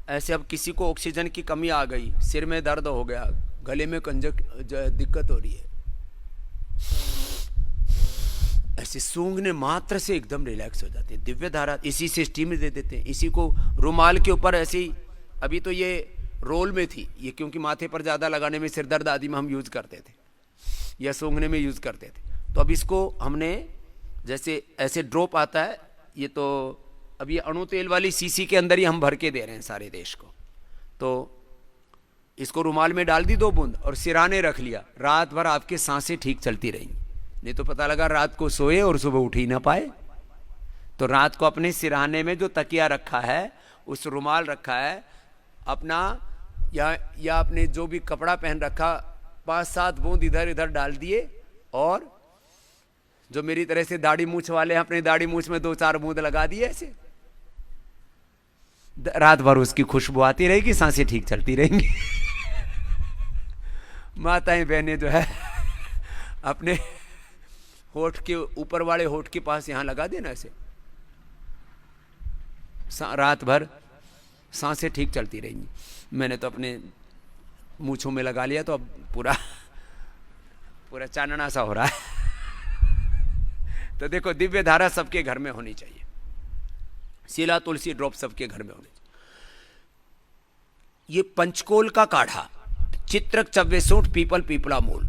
ऐसे अब किसी को ऑक्सीजन की कमी आ गई, सिर में दर्द हो गया, गले में दिक्कत हो रही है, ऐसे सूंघने मात्र से एकदम रिलैक्स हो जाते हैं। दिव्य धारा इसी से स्टीम दे देते हैं। इसी को रुमाल के ऊपर ऐसे ही, अभी तो ये रोल में थी ये, क्योंकि माथे पर ज्यादा लगाने में सिर दर्द आदि में हम यूज करते थे। या सूंघने में यूज़ करते थे। तो अब इसको हमने, जैसे ऐसे ड्रॉप आता है, ये तो अब ये अणु तेल वाली शीशी के अंदर ही हम भर के दे रहे हैं सारे देश को। तो इसको रुमाल में डाल दी 2 बूंद और सिराने रख लिया, रात भर आपकी सांसें ठीक चलती रहेंगी। नहीं तो पता लगा रात को सोए और सुबह उठ ही ना पाए। तो रात को अपने सिराने में जो तकिया रखा है, उस रुमाल रखा है अपना, या अपने जो भी कपड़ा पहन रखा, 5-7 बूंद इधर इधर डाल दिए, और जो मेरी तरह से दाढ़ी मूछ वाले हैं, अपनी दाढ़ी मूछ में 2-4 बूंद लगा दिए ऐसे। रात भर उसकी खुशबू आती रहेगी, सांसें ठीक चलती रहेंगी। माताएं बहनें जो है अपने होठ के ऊपर वाले होठ के पास यहां लगा देना ऐसे, रात भर सांसें ठीक चलती रहेंगी। मैंने तो अपने मूछों में लगा लिया, तो अब पूरा चानना सा हो रहा है। तो देखो, दिव्य धारा सबके घर में होनी चाहिए, शीला तुलसी ड्रॉप सबके घर में होनी चाहिए। ये पंचकोल का काढ़ा, चित्रक चव्वे सूंठ पीपल पीपला मूल,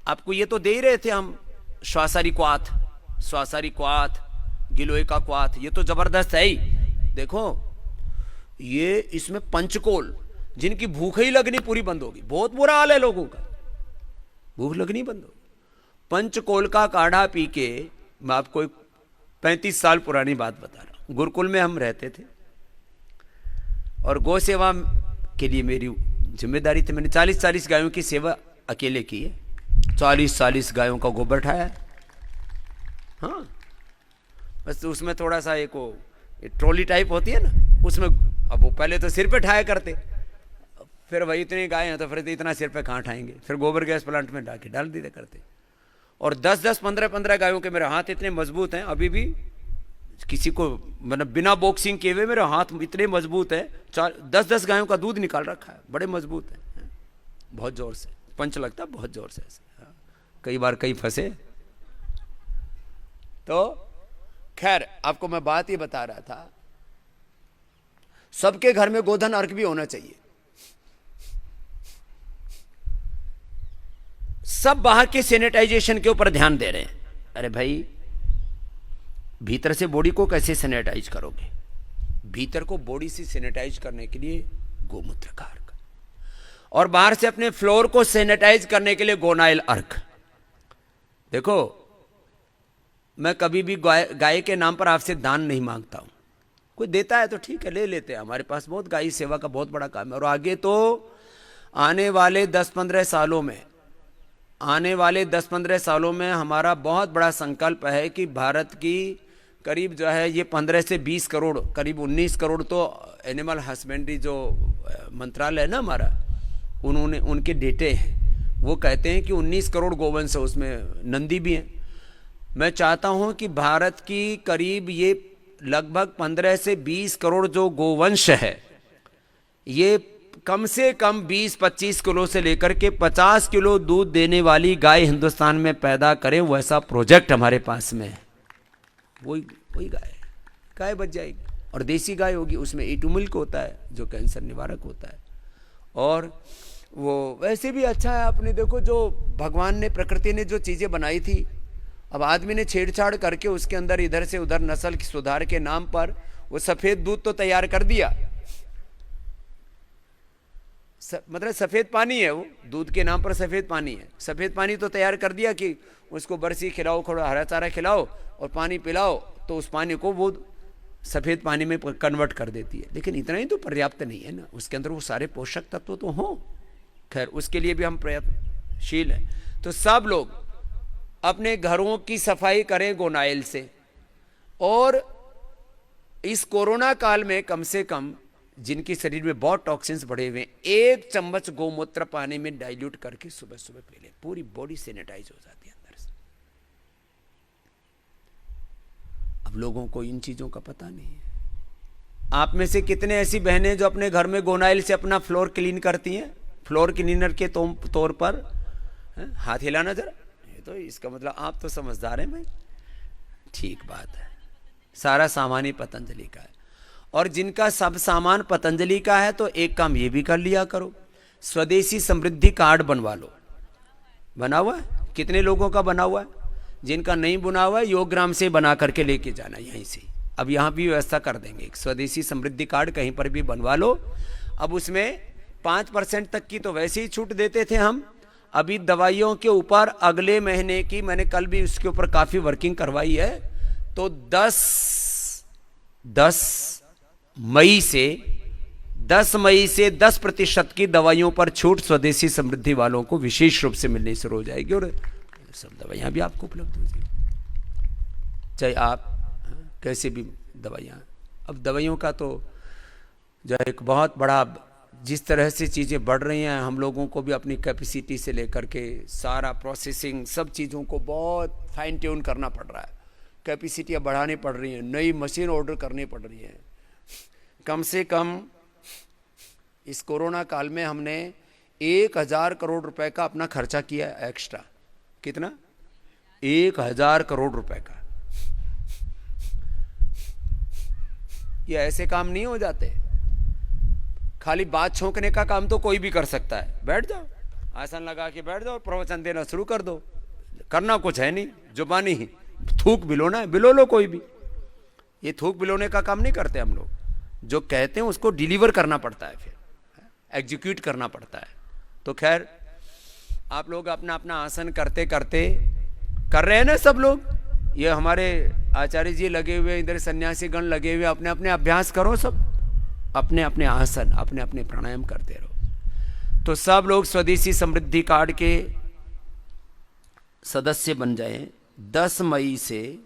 आपको ये तो दे ही रहे थे हम। श्वासारी क्वाथ, गिलोय का क्वाथ, ये तो जबरदस्त है ही। देखो ये इसमें पंचकोल, जिनकी भूख ही लगनी पूरी बंद होगी, बहुत बुरा हाल है लोगों का, भूख लगनी बंद होगी। पंचकोल का काढ़ा पी के, मैं आपको 35 साल पुरानी बात बता रहा हूं। गुरुकुल में हम रहते थे और गौ सेवा के लिए मेरी जिम्मेदारी थी। मैंने 40-40 गायों की सेवा अकेले की है, 40-40 गायों का गोबर उठाया। हाँ, बस उसमें थोड़ा सा एक वो ट्रॉली टाइप होती है ना, उसमें, अब वो पहले तो सिर पे ठाया करते, फिर वही इतनी गाय हैं तो फिर इतना सिर पे कहाँ ठाएंगे, फिर गोबर गैस प्लांट में डाल दिया करते। और 10-10, 15-15 गायों के मेरे हाथ इतने मजबूत हैं, अभी भी किसी को, मतलब बिना बॉक्सिंग किए हुए मेरे हाथ इतने मजबूत है, 10-10 गायों का दूध निकाल रखा है, बड़े मजबूत है, बहुत जोर से पंच लगता है, बहुत जोर से ऐसे। कई बार कहीं फंसे। तो खैर, आपको मैं बात ही बता रहा था, सबके घर में गोधन अर्घ भी होना चाहिए। सब बाहर के सैनिटाइजेशन के ऊपर ध्यान दे रहे हैं। अरे भाई, भीतर से बॉडी को कैसे सैनिटाइज करोगे? भीतर को बॉडी से सैनिटाइज करने के लिए गोमूत्र का अर्घ, और बाहर से अपने फ्लोर को सैनिटाइज करने के लिए गोनाइल अर्घ। देखो, मैं कभी भी गाय के नाम पर आपसे दान नहीं मांगता हूं। कोई देता है तो ठीक है, ले लेते हैं, हमारे पास बहुत गाय सेवा का बहुत बड़ा काम है। और आगे तो आने वाले 10-15 सालों में हमारा बहुत बड़ा संकल्प है कि भारत की करीब जो है ये 15 से 20 करोड़, करीब 19 करोड़ तो एनिमल हस्बेंड्री जो मंत्रालय है ना हमारा, उनके डेटे हैं, वो कहते हैं कि 19 करोड़ गोवंश है, उसमें नंदी भी हैं। मैं चाहता हूं कि भारत की करीब ये लगभग 15 से 20 करोड़ जो गोवंश है, ये कम से कम 20-25 किलो से लेकर के 50 किलो दूध देने वाली गाय हिंदुस्तान में पैदा करें, वैसा प्रोजेक्ट हमारे पास में है। वही गाय बच जाएगी, और देसी गाय होगी, उसमें E2 मिल्क होता है जो कैंसर निवारक होता है, और वो वैसे भी अच्छा है। आपने देखो, जो भगवान ने, प्रकृति ने जो चीज़ें बनाई थी, अब आदमी ने छेड़छाड़ करके उसके अंदर इधर से उधर नस्ल की सुधार के नाम पर वो सफ़ेद दूध तो तैयार कर दिया, मतलब सफ़ेद पानी है, वो दूध के नाम पर सफ़ेद पानी है, सफ़ेद पानी तो तैयार कर दिया कि उसको बरसी खिलाओ, थोड़ा हरा चारा खिलाओ और पानी पिलाओ, तो उस पानी को वो सफ़ेद पानी में कन्वर्ट कर देती है। लेकिन इतना ही तो पर्याप्त नहीं है ना, उसके अंदर वो सारे पोषक तत्व तो हों। खैर, उसके लिए भी हम प्रयत्नशील हैं। तो सब लोग अपने घरों की सफाई करें गोनाइल से, और इस कोरोना काल में कम से कम जिनके शरीर में बहुत टॉक्सिन्स बढ़े हुए हैं, 1 चम्मच गोमूत्र पानी में डाइल्यूट करके सुबह सुबह पी लें, पूरी बॉडी सैनिटाइज हो जाती है अंदर से। अब लोगों को इन चीजों का पता नहीं है। आप में से कितने ऐसी बहनें जो अपने घर में गोनाइल से अपना फ्लोर क्लीन करती हैं, फ्लोर क्लीनर के तौर पर? हाथ हिलाना जरा, ये तो इसका मतलब आप तो समझदार हैं भाई। ठीक बात है, सारा सामान ही पतंजलि का है, और जिनका सब सामान पतंजलि का है तो एक काम ये भी कर लिया करो, स्वदेशी समृद्धि कार्ड बनवा लो। बना हुआ है? कितने लोगों का बना हुआ है? जिनका नहीं बना हुआ है योगग्राम से बना करके लेके जाना यहीं से। अब यहाँ भी व्यवस्था कर देंगे, एक स्वदेशी समृद्धि कार्ड कहीं पर भी बनवा लो। अब उसमें 5% तक की तो वैसे ही छूट देते थे हम। अभी दवाइयों के ऊपर अगले महीने की, मैंने कल भी उसके ऊपर काफ़ी वर्किंग करवाई है, तो 10 मई से 10% की दवाइयों पर छूट स्वदेशी समृद्धि वालों को विशेष रूप से मिलनी शुरू हो जाएगी और सब दवाइयाँ भी आपको उपलब्ध हो जाएगी, चाहे आप कैसे भी दवाइयाँ। अब दवाइयों का तो जो एक बहुत बड़ा, जिस तरह से चीज़ें बढ़ रही हैं, हम लोगों को भी अपनी कैपेसिटी से लेकर के सारा प्रोसेसिंग सब चीज़ों को बहुत फाइन ट्यून करना पड़ रहा है। कैपेसिटियाँ बढ़ानी पड़ रही हैं, नई मशीन ऑर्डर करनी पड़ रही हैं। कम से कम इस कोरोना काल में हमने 1000 करोड़ रुपए का अपना खर्चा किया है एक्स्ट्रा। कितना? 1000 करोड़ रुपए का। ये ऐसे काम नहीं हो जाते। खाली बात छोंकने का काम तो कोई भी कर सकता है। बैठ जाओ, आसन लगा के बैठ जाओ, प्रवचन देना शुरू कर दो। करना कुछ है नहीं, जुबानी ही थूक बिलोना है, बिलो लो कोई भी। ये थूक बिलोने का काम नहीं करते हम लोग। जो कहते हैं उसको डिलीवर करना पड़ता है, फिर एग्जीक्यूट करना पड़ता है। तो खैर, आप लोग अपना अपना आसन करते करते कर रहे हैं ना सब लोग। ये हमारे आचार्य जी लगे हुए, इधर सन्यासी गण लगे हुए, अपने अपने अभ्यास करो, सब अपने अपने आसन, अपने अपने प्राणायाम करते रहो। तो सब लोग स्वदेशी समृद्धि कार्ड के सदस्य बन जाएं। 10 मई से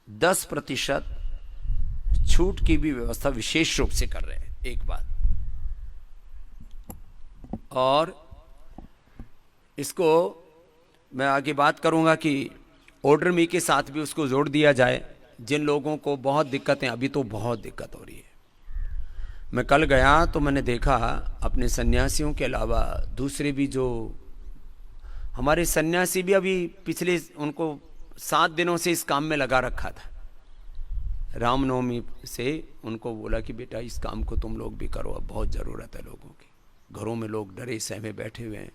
10% छूट की भी व्यवस्था विशेष रूप से कर रहे हैं, एक बात। और इसको मैं आगे बात करूंगा कि ऑर्डर मी के साथ भी उसको जोड़ दिया जाए। जिन लोगों को बहुत दिक्कतें, अभी तो बहुत दिक्कत हो रही है। मैं कल गया तो मैंने देखा अपने सन्यासियों के अलावा दूसरे भी, जो हमारे सन्यासी भी अभी पिछले, उनको 7 दिनों से इस काम में लगा रखा था। रामनवमी से उनको बोला कि बेटा इस काम को तुम लोग भी करो, अब बहुत ज़रूरत है लोगों की। घरों में लोग डरे सहमे बैठे हुए हैं,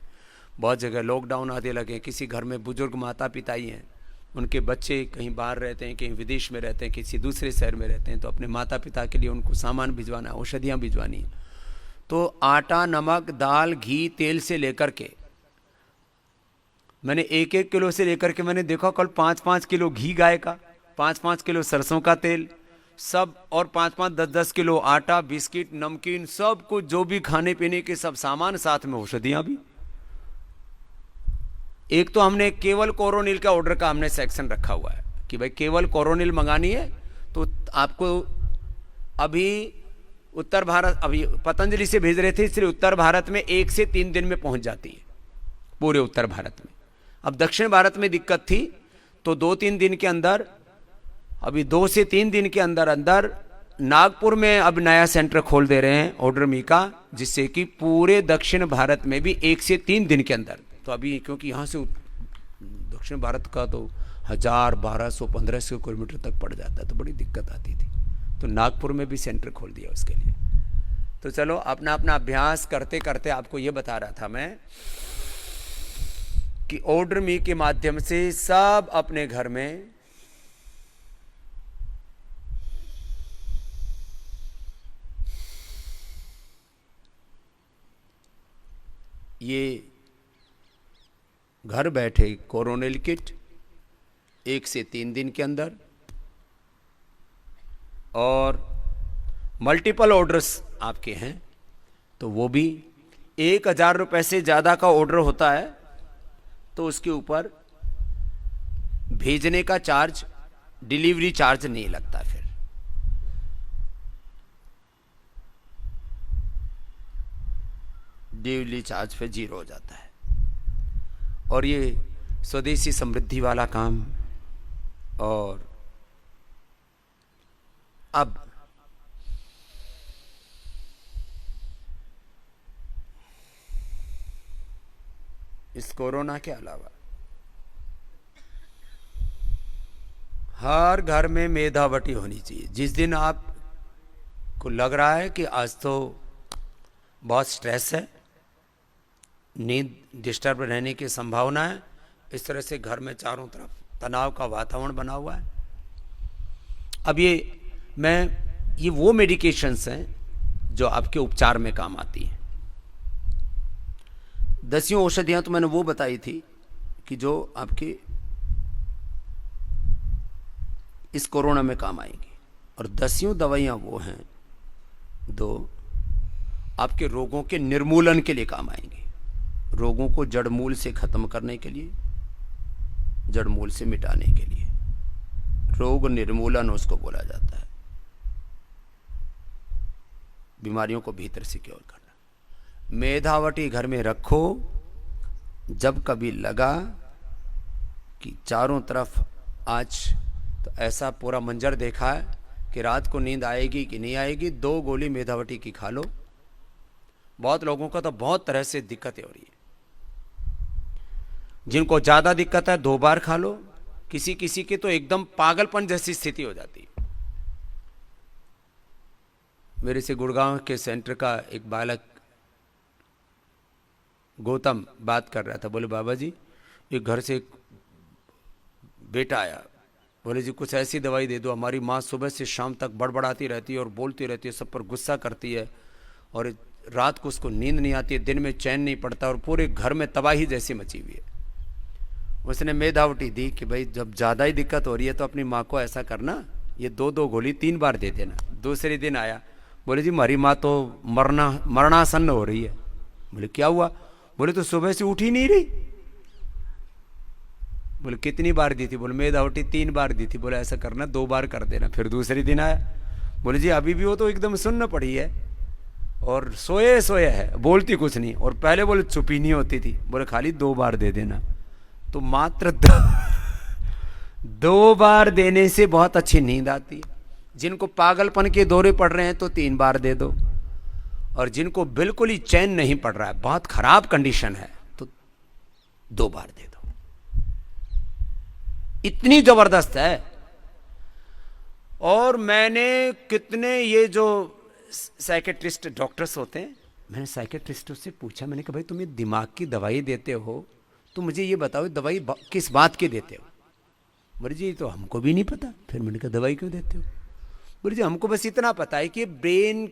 बहुत जगह लॉकडाउन आने लगे। किसी घर में बुजुर्ग माता पिता ही हैं, उनके बच्चे कहीं बाहर रहते हैं, कहीं विदेश में रहते हैं, किसी दूसरे शहर में रहते हैं, तो अपने माता पिता के लिए उनको सामान भिजवाना, औषधियाँ भिजवानी है। तो आटा, नमक, दाल, घी, तेल से लेकर के मैंने 1-1 किलो से लेकर के मैंने देखा कल 5-5 किलो घी गाय का, 5-5 किलो सरसों का तेल, सब, और 5-5, 10-10 किलो आटा, बिस्किट, नमकीन, सब कुछ जो भी खाने पीने के सब सामान, साथ में औषधियाँ भी। एक तो हमने केवल कोरोनिल का ऑर्डर का हमने सेक्शन रखा हुआ है कि भाई केवल कोरोनिल मंगानी है तो आपको अभी उत्तर भारत, अभी पतंजलि से भेज रहे थे, इसलिए उत्तर भारत में 1 से 3 दिन में पहुंच जाती है पूरे उत्तर भारत में। अब दक्षिण भारत में दिक्कत थी तो 2-3 दिन के अंदर, अभी 2 से 3 दिन के अंदर अंदर नागपुर में अब नया सेंटर खोल दे रहे हैं ऑर्डर मी का, जिससे कि पूरे दक्षिण भारत में भी 1 से 3 दिन के अंदर। तो अभी क्योंकि यहाँ से दक्षिण भारत का तो 1000, 1200, 1500 किलोमीटर तक पड़ जाता, तो बड़ी दिक्कत आती थी। तो नागपुर में भी सेंटर खोल दिया उसके लिए। तो चलो, अपना अपना अभ्यास करते करते आपको ये बता रहा था मैं कि ऑर्डर मी के माध्यम से सब अपने घर में ये घर बैठे कोरोनिल किट 1 से 3 दिन के अंदर, और मल्टीपल ऑर्डर्स आपके हैं तो वो भी 1000 रुपये से ज़्यादा का ऑर्डर होता है तो उसके ऊपर भेजने का चार्ज, डिलीवरी चार्ज नहीं लगता। फिर डिलीवरी चार्ज फिर 0 हो जाता है। और ये स्वदेशी समृद्धि वाला काम। और अब इस कोरोना के अलावा हर घर में मेधावटी होनी चाहिए। जिस दिन आपको लग रहा है कि आज तो बहुत स्ट्रेस है, नींद डिस्टर्ब रहने की संभावना है, इस तरह से घर में चारों तरफ तनाव का वातावरण बना हुआ है। अब ये वो मेडिकेशंस हैं जो आपके उपचार में काम आती हैं। 10 औषधियां तो मैंने वो बताई थी कि जो आपके इस कोरोना में काम आएंगी, और 10 दवाइयां वो हैं जो आपके रोगों के निर्मूलन के लिए काम आएंगी, रोगों को जड़मूल से खत्म करने के लिए, जड़मूल से मिटाने के लिए। रोग निर्मूलन उसको बोला जाता है, बीमारियों को भीतर से क्योर करना। मेधावटी घर में रखो, जब कभी लगा कि चारों तरफ आज तो ऐसा पूरा मंजर देखा है कि रात को नींद आएगी कि नहीं आएगी, 2 गोली मेधावटी की खा लो। बहुत लोगों को तो बहुत तरह से दिक्कतें हो रही है, जिनको ज्यादा दिक्कत है 2 बार खा लो, किसी किसी की तो एकदम पागलपन जैसी स्थिति हो जाती है। मेरे से गुड़गांव के सेंटर का एक बालक गौतम बात कर रहा था, बोले बाबा जी एक घर से एक बेटा आया, बोले जी कुछ ऐसी दवाई दे दो, हमारी माँ सुबह से शाम तक बड़बड़ाती रहती है और बोलती रहती है, सब पर गुस्सा करती है, और रात को उसको नींद नहीं आती है, दिन में चैन नहीं पड़ता, और पूरे घर में तबाही जैसी मची हुई है। उसने मेधावटी दी कि भाई जब ज़्यादा ही दिक्कत हो रही है तो अपनी माँ को ऐसा करना, ये 2-2 गोली 3 बार दे देना। दूसरे दिन आया, बोले जी हमारी माँ तो मरणासन्न हो रही है। बोले क्या हुआ? बोले तो सुबह से उठ ही नहीं रही। बोले कितनी बार दी थी? बोले मेधावटी 3 बार दी थी। बोले ऐसा करना 2 बार कर देना। फिर दूसरे दिन आया, बोले जी अभी भी वो तो एकदम सुन्न पड़ी है और सोए सोए है, बोलती कुछ नहीं, और पहले बोले चुप ही नहीं होती थी। बोले खाली 2 बार दे देना। तो मात्र 2 बार देने से बहुत अच्छी नींद आती है। जिनको पागलपन के दौरे पड़ रहे हैं तो 3 बार दे दो, और जिनको बिल्कुल ही चैन नहीं पड़ रहा है, बहुत खराब कंडीशन है, तो 2 बार दे दो। इतनी जबरदस्त है। और मैंने कितने ये जो साइकेट्रिस्ट डॉक्टर्स होते हैं, मैंने साइकेट्रिस्टों से पूछा, मैंने कहा भाई तुम ये दिमाग की दवाई देते हो तो मुझे ये बताओ दवाई किस बात की देते हो? बोले जी तो हमको भी नहीं पता। फिर मैंने कहा दवाई क्यों देते हो? बोले जी हमको बस इतना पता है कि ब्रेन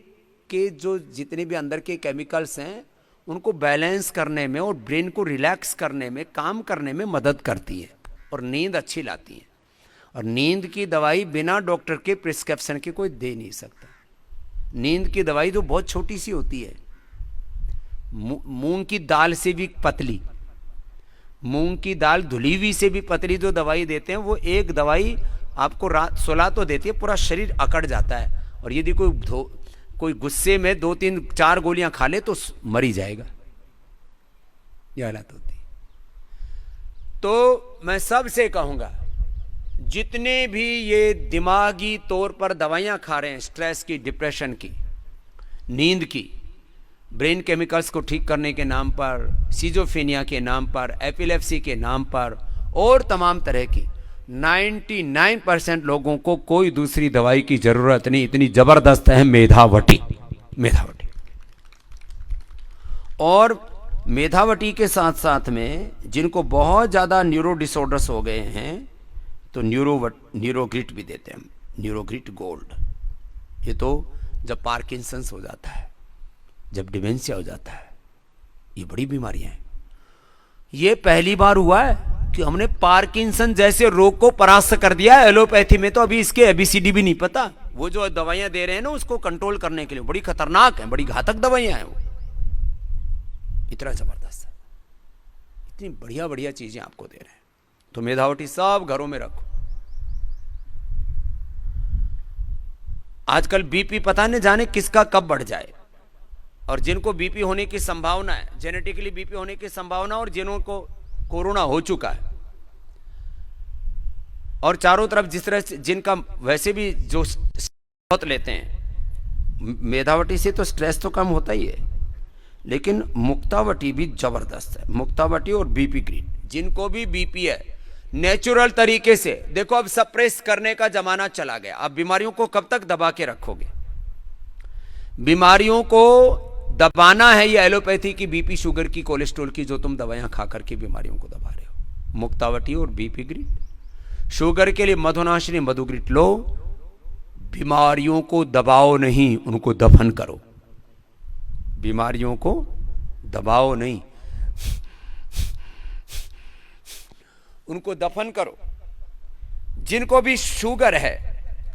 के जो जितने भी अंदर के केमिकल्स हैं उनको बैलेंस करने में और ब्रेन को रिलैक्स करने में, काम करने में मदद करती है और नींद अच्छी लाती है। और नींद की दवाई बिना डॉक्टर के प्रिस्क्रिप्शन के कोई दे नहीं सकता। नींद की दवाई जो बहुत छोटी सी होती है, मूंग की दाल से भी पतली, मूंग की दाल धुली हुई से भी पतली जो दवाई देते हैं, वो एक दवाई आपको रात सुला तो देती है, पूरा शरीर अकड़ जाता है। और यदि कोई गुस्से में 2-3-4 गोलियां खा ले तो मर ही जाएगा, यह हालत होती। तो मैं सबसे कहूंगा जितने भी ये दिमागी तौर पर दवाइयां खा रहे हैं, स्ट्रेस की, डिप्रेशन की, नींद की, ब्रेन केमिकल्स को ठीक करने के नाम पर, सिजोफ्रेनिया के नाम पर, एपिलेप्सी के नाम पर, और तमाम तरह की, 99% लोगों को कोई दूसरी दवाई की जरूरत नहीं। इतनी जबरदस्त है मेधावटी। मेधावटी और मेधावटी के साथ साथ में जिनको बहुत ज्यादा न्यूरो डिसऑर्डर्स हो गए हैं तो न्यूरोग्रिट भी देते हैं, न्यूरोग्रिट गोल्ड। ये तो जब पार्किंसंस हो जाता है, जब डिमेंशिया हो जाता है, ये बड़ी बीमारियां हैं। ये पहली बार हुआ है कि हमने पार्किंसन जैसे रोग को परास्त कर दिया है। एलोपैथी में तो अभी इसके एबीसीडी भी नहीं पता। वो जो दवाइयां दे रहे हैं ना उसको कंट्रोल करने के लिए, बड़ी खतरनाक है, बड़ी घातक दवाइयां हैं वो। इतना जबरदस्त है, इतनी बढ़िया बढ़िया चीजें आपको दे रहे हैं। तो मेधावटी सब घरों में रखो। आजकल बीपी पता नहीं जाने किसका कब बढ़ जाए, और जिनको बीपी होने की संभावना है, जेनेटिकली बीपी होने की संभावना, और जिनको कोरोना हो चुका है, और चारों तरफ जिस तरह से जिनका वैसे भी जो बहुत लेते हैं, मेधावटी से तो स्ट्रेस तो कम होता ही है, लेकिन मुक्तावटी भी जबरदस्त है। मुक्तावटी और बीपी ग्रीन, जिनको भी बीपी है, नेचुरल तरीके से देखो। अब सप्रेस करने का जमाना चला गया। अब बीमारियों को कब तक दबा के रखोगे? बीमारियों को दबाना है ये एलोपैथी की, बीपी, शुगर की, कोलेस्ट्रॉल की, जो तुम दवाइयां खा करके बीमारियों को दबा रहे हो। मुक्तावटी और बीपी ग्रीन। शुगर के लिए मधुनाशिनी मधुग्रीट लो। बीमारियों को दबाओ नहीं, उनको दफन करो। बीमारियों को दबाओ नहीं, उनको दफन करो। जिनको भी शुगर है,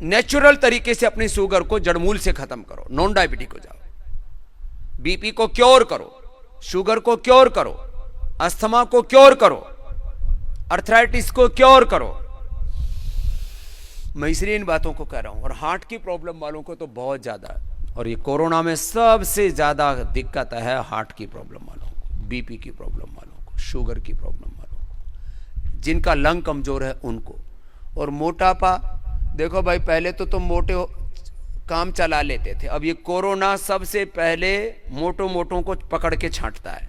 नेचुरल तरीके से अपनी शुगर को जड़मूल से खत्म करो। नॉन डायबिटिक हो जाओ। बीपी को क्योर करो, शुगर को क्योर करो, अस्थमा को क्योर करो, अर्थराइटिस को क्योर करो। मैं इसलिए इन बातों को कह रहा हूं। और हार्ट की प्रॉब्लम वालों को तो बहुत ज्यादा है, और ये कोरोना में सबसे ज्यादा दिक्कत है हार्ट की प्रॉब्लम वालों को, बीपी की प्रॉब्लम वालों को, शुगर की प्रॉब्लम वालों को, जिनका लंग कमजोर है उनको। और मोटापा, देखो भाई पहले तो तुम मोटे काम चला लेते थे, अब ये कोरोना सबसे पहले मोटो मोटों को पकड़ के छांटता है,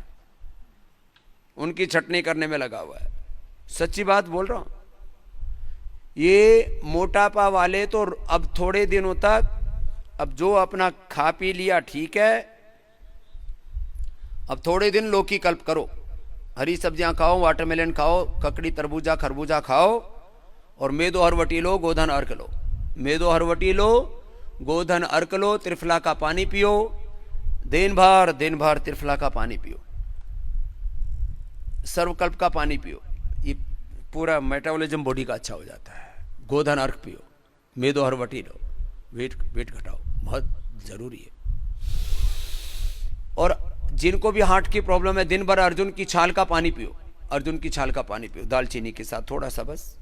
उनकी छटनी करने में लगा हुआ है। सच्ची बात बोल रहा हूं। ये मोटापा वाले तो अब थोड़े दिनों तक, अब जो अपना खा पी लिया ठीक है, अब थोड़े दिन लौकी कल्प करो, हरी सब्जियां खाओ, वाटरमेलन खाओ, ककड़ी तरबूजा खरबूजा खाओ, और मेदो हरवटी लो, गोधन अर्क लो। मेदो हरवटी लो, गोधन अर्क लो, त्रिफला का पानी पियो, दिन भर त्रिफला का पानी पियो, सर्वकल्प का पानी पियो। ये पूरा मेटाबॉलिज्म बॉडी का अच्छा हो जाता है। गोधन अर्क पियो, मेदो हरवटी लो, वेट घटाओ, बहुत जरूरी है। और जिनको भी हार्ट की प्रॉब्लम है, दिन भर अर्जुन की छाल का पानी पियो, अर्जुन की छाल का पानी पियो, दालचीनी के साथ थोड़ा सा, बस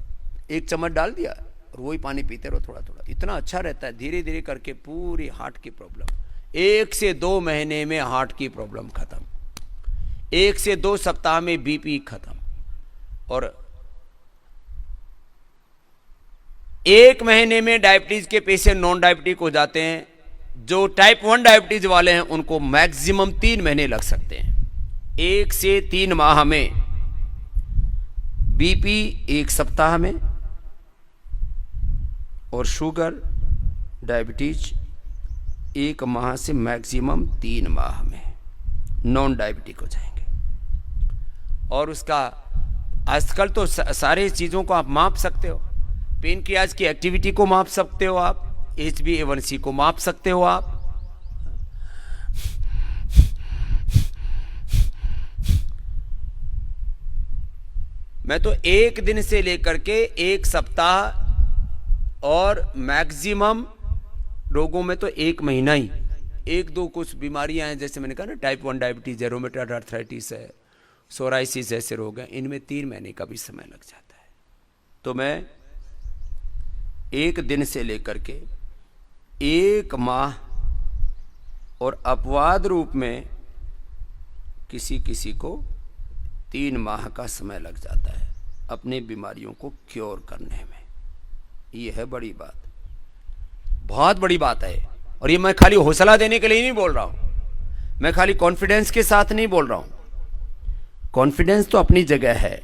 1 चम्मच डाल दिया और वही पानी पीते रहो थोड़ा थोड़ा। इतना अच्छा रहता है। धीरे धीरे करके पूरी हार्ट की प्रॉब्लम 1 से 2 महीने में हार्ट की प्रॉब्लम खत्म, 1 से 2 सप्ताह में बीपी खत्म, और 1 महीने में डायबिटीज के पेशेंट नॉन डायबिटिक हो जाते हैं। जो टाइप 1 डायबिटीज वाले हैं उनको मैक्सिमम 3 महीने लग सकते हैं। 1 से 3 माह में बीपी, 1 सप्ताह में, और शुगर डायबिटीज 1 माह से मैक्सिमम 3 माह में नॉन डायबिटिक हो जाएंगे। और उसका आजकल तो सारे चीज़ों को आप माप सकते हो। पेनक्रियाज की एक्टिविटी को माप सकते हो आप, HbA1c को माप सकते हो आप। मैं तो 1 दिन से लेकर के 1 सप्ताह, और मैक्सिमम रोगों में तो 1 महीना ही। 1-2 कुछ बीमारियां हैं, जैसे मैंने कहा ना, टाइप 1 डायबिटीज है, रोमेटॉइड आर्थराइटिस है, सोराइसिस जैसे रोग हैं, इनमें 3 महीने का भी समय लग जाता है। तो मैं 1 दिन से लेकर के 1 माह, और अपवाद रूप में किसी किसी को 3 माह का समय लग जाता है अपनी बीमारियों को क्योर करने में। ये है बड़ी बात, बहुत बड़ी बात है। और ये मैं खाली हौसला देने के लिए नहीं बोल रहा हूं, मैं खाली कॉन्फिडेंस के साथ नहीं बोल रहा हूं। कॉन्फिडेंस तो अपनी जगह है,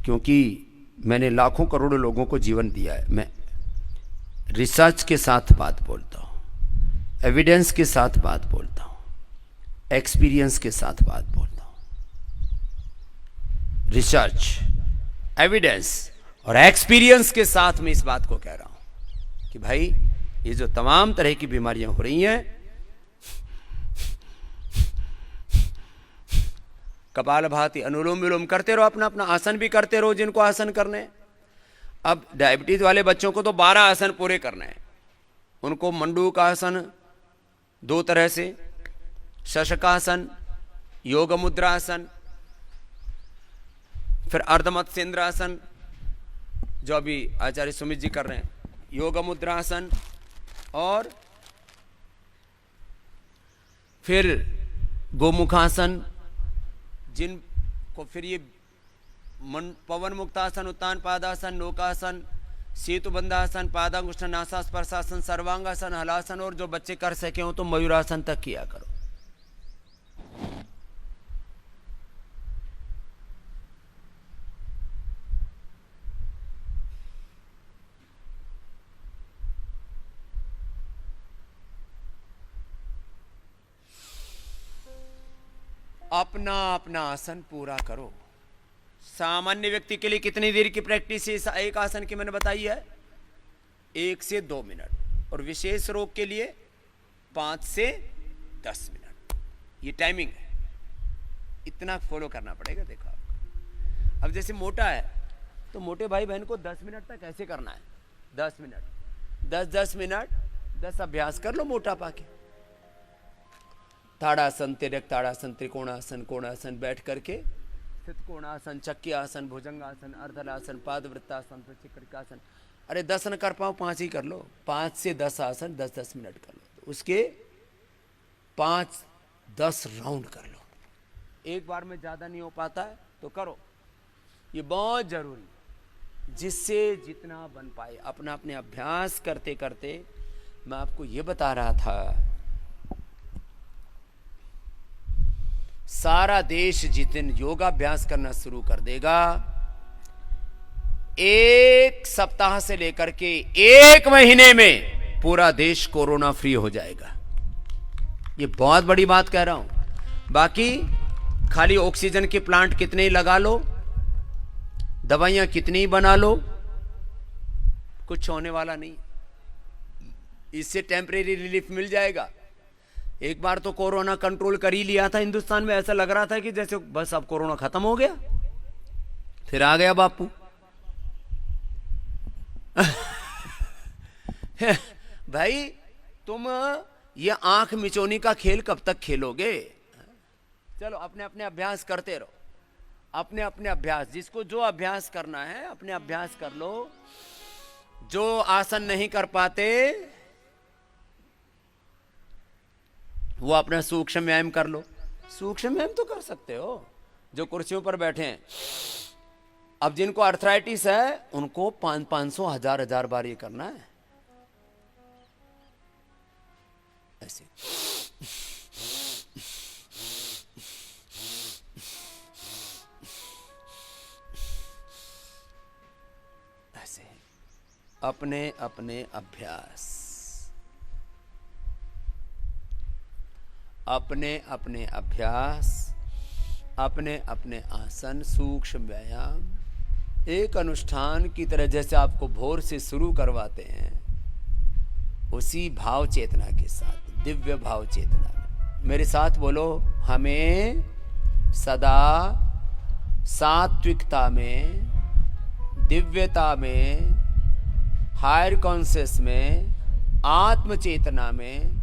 क्योंकि मैंने लाखों करोड़ों लोगों को जीवन दिया है। मैं रिसर्च के साथ बात बोलता हूं, एविडेंस के साथ बात बोलता हूं, एक्सपीरियंस के साथ बात बोलता हूं। रिसर्च, एविडेंस और एक्सपीरियंस के साथ मैं इस बात को कह रहा हूं कि भाई ये जो तमाम तरह की बीमारियां हो रही हैं, कपालभाति, अनुलोम विलोम करते रहो, अपना अपना आसन भी करते रहो जिनको आसन करने। अब डायबिटीज वाले बच्चों को तो 12 आसन पूरे करने हैं। उनको मंडूक आसन 2 तरह से, शशकासन, योग मुद्रासन, फिर अर्धमत्स्येंद्रासन जो अभी आचार्य सुमित जी कर रहे हैं, योग मुद्रासन, और फिर गोमुखासन, जिनको फिर ये पवन मुक्तासन, उत्तान पादासन, नौकासन, सेतुबंधासन, पादांगुष्ठ नासास्पर्शासन, सर्वांगासन, हलासन, और जो बच्चे कर सके हो तो मयूरासन तक किया करो। अपना अपना आसन पूरा करो, सामान्य व्यक्ति के लिए कितनी देर की प्रैक्टिस है एक आसन की मैंने बताई है? 1 से 2 मिनट। और विशेष रोग के लिए 5 से 10 मिनट, ये टाइमिंग है। इतना फॉलो करना पड़ेगा। देखो आपको, अब जैसे मोटा है तो मोटे भाई बहन को 10 मिनट तक ऐसे करना है। 10 मिनट, 10 मिनट, 10 अभ्यास कर लो मोटापा के। ताड़ासन, तिर्यक ताड़ासन, त्रिकोणासन, कोणासन, बैठ करके कोणासन, चक्की आसन, भुजंगासन, अर्धलासन, पादवृत्तासन, प्रचिकटिकासन। अरे 10 न कर पाओ 5 ही कर लो। 5 से 10 आसन 10-10 मिनट कर लो। तो उसके 5-10 राउंड कर लो। एक बार में ज्यादा नहीं हो पाता है तो करो, ये बहुत जरूरी है। जिससे जितना बन पाए, अपना अपने अभ्यास करते करते। मैं आपको ये बता रहा था, सारा देश जिस दिन योगाभ्यास करना शुरू कर देगा, 1 सप्ताह से लेकर के 1 महीने में पूरा देश कोरोना फ्री हो जाएगा। ये बहुत बड़ी बात कह रहा हूं। बाकी खाली ऑक्सीजन के प्लांट कितने ही लगा लो, दवाइयां कितनी ही बना लो, कुछ होने वाला नहीं। इससे टेम्परेरी रिलीफ मिल जाएगा। एक बार तो कोरोना कंट्रोल कर ही लिया था हिंदुस्तान में। ऐसा लग रहा था कि जैसे बस अब कोरोना खत्म हो गया। फिर आ गया बापू। भाई तुम ये आंख मिचोनी का खेल कब तक खेलोगे? चलो अपने अपने अभ्यास करते रहो। अपने अपने अभ्यास, जिसको जो अभ्यास करना है अपने अभ्यास कर लो। जो आसन नहीं कर पाते वो अपना सूक्ष्म व्यायाम कर लो। सूक्ष्म व्यायाम तो कर सकते हो जो कुर्सियों पर बैठे हैं। अब जिनको अर्थराइटिस है उनको 500, 1000 बार ये करना है ऐसे। ऐसे अपने अपने अभ्यास, अपने अपने अभ्यास, अपने अपने आसन, सूक्ष्म व्यायाम एक अनुष्ठान की तरह जैसे आपको भोर से शुरू करवाते हैं, उसी भाव चेतना के साथ, दिव्य भाव चेतना में मेरे साथ बोलो। हमें सदा सात्विकता में, दिव्यता में, हायर कॉन्शियस में, आत्म चेतना में,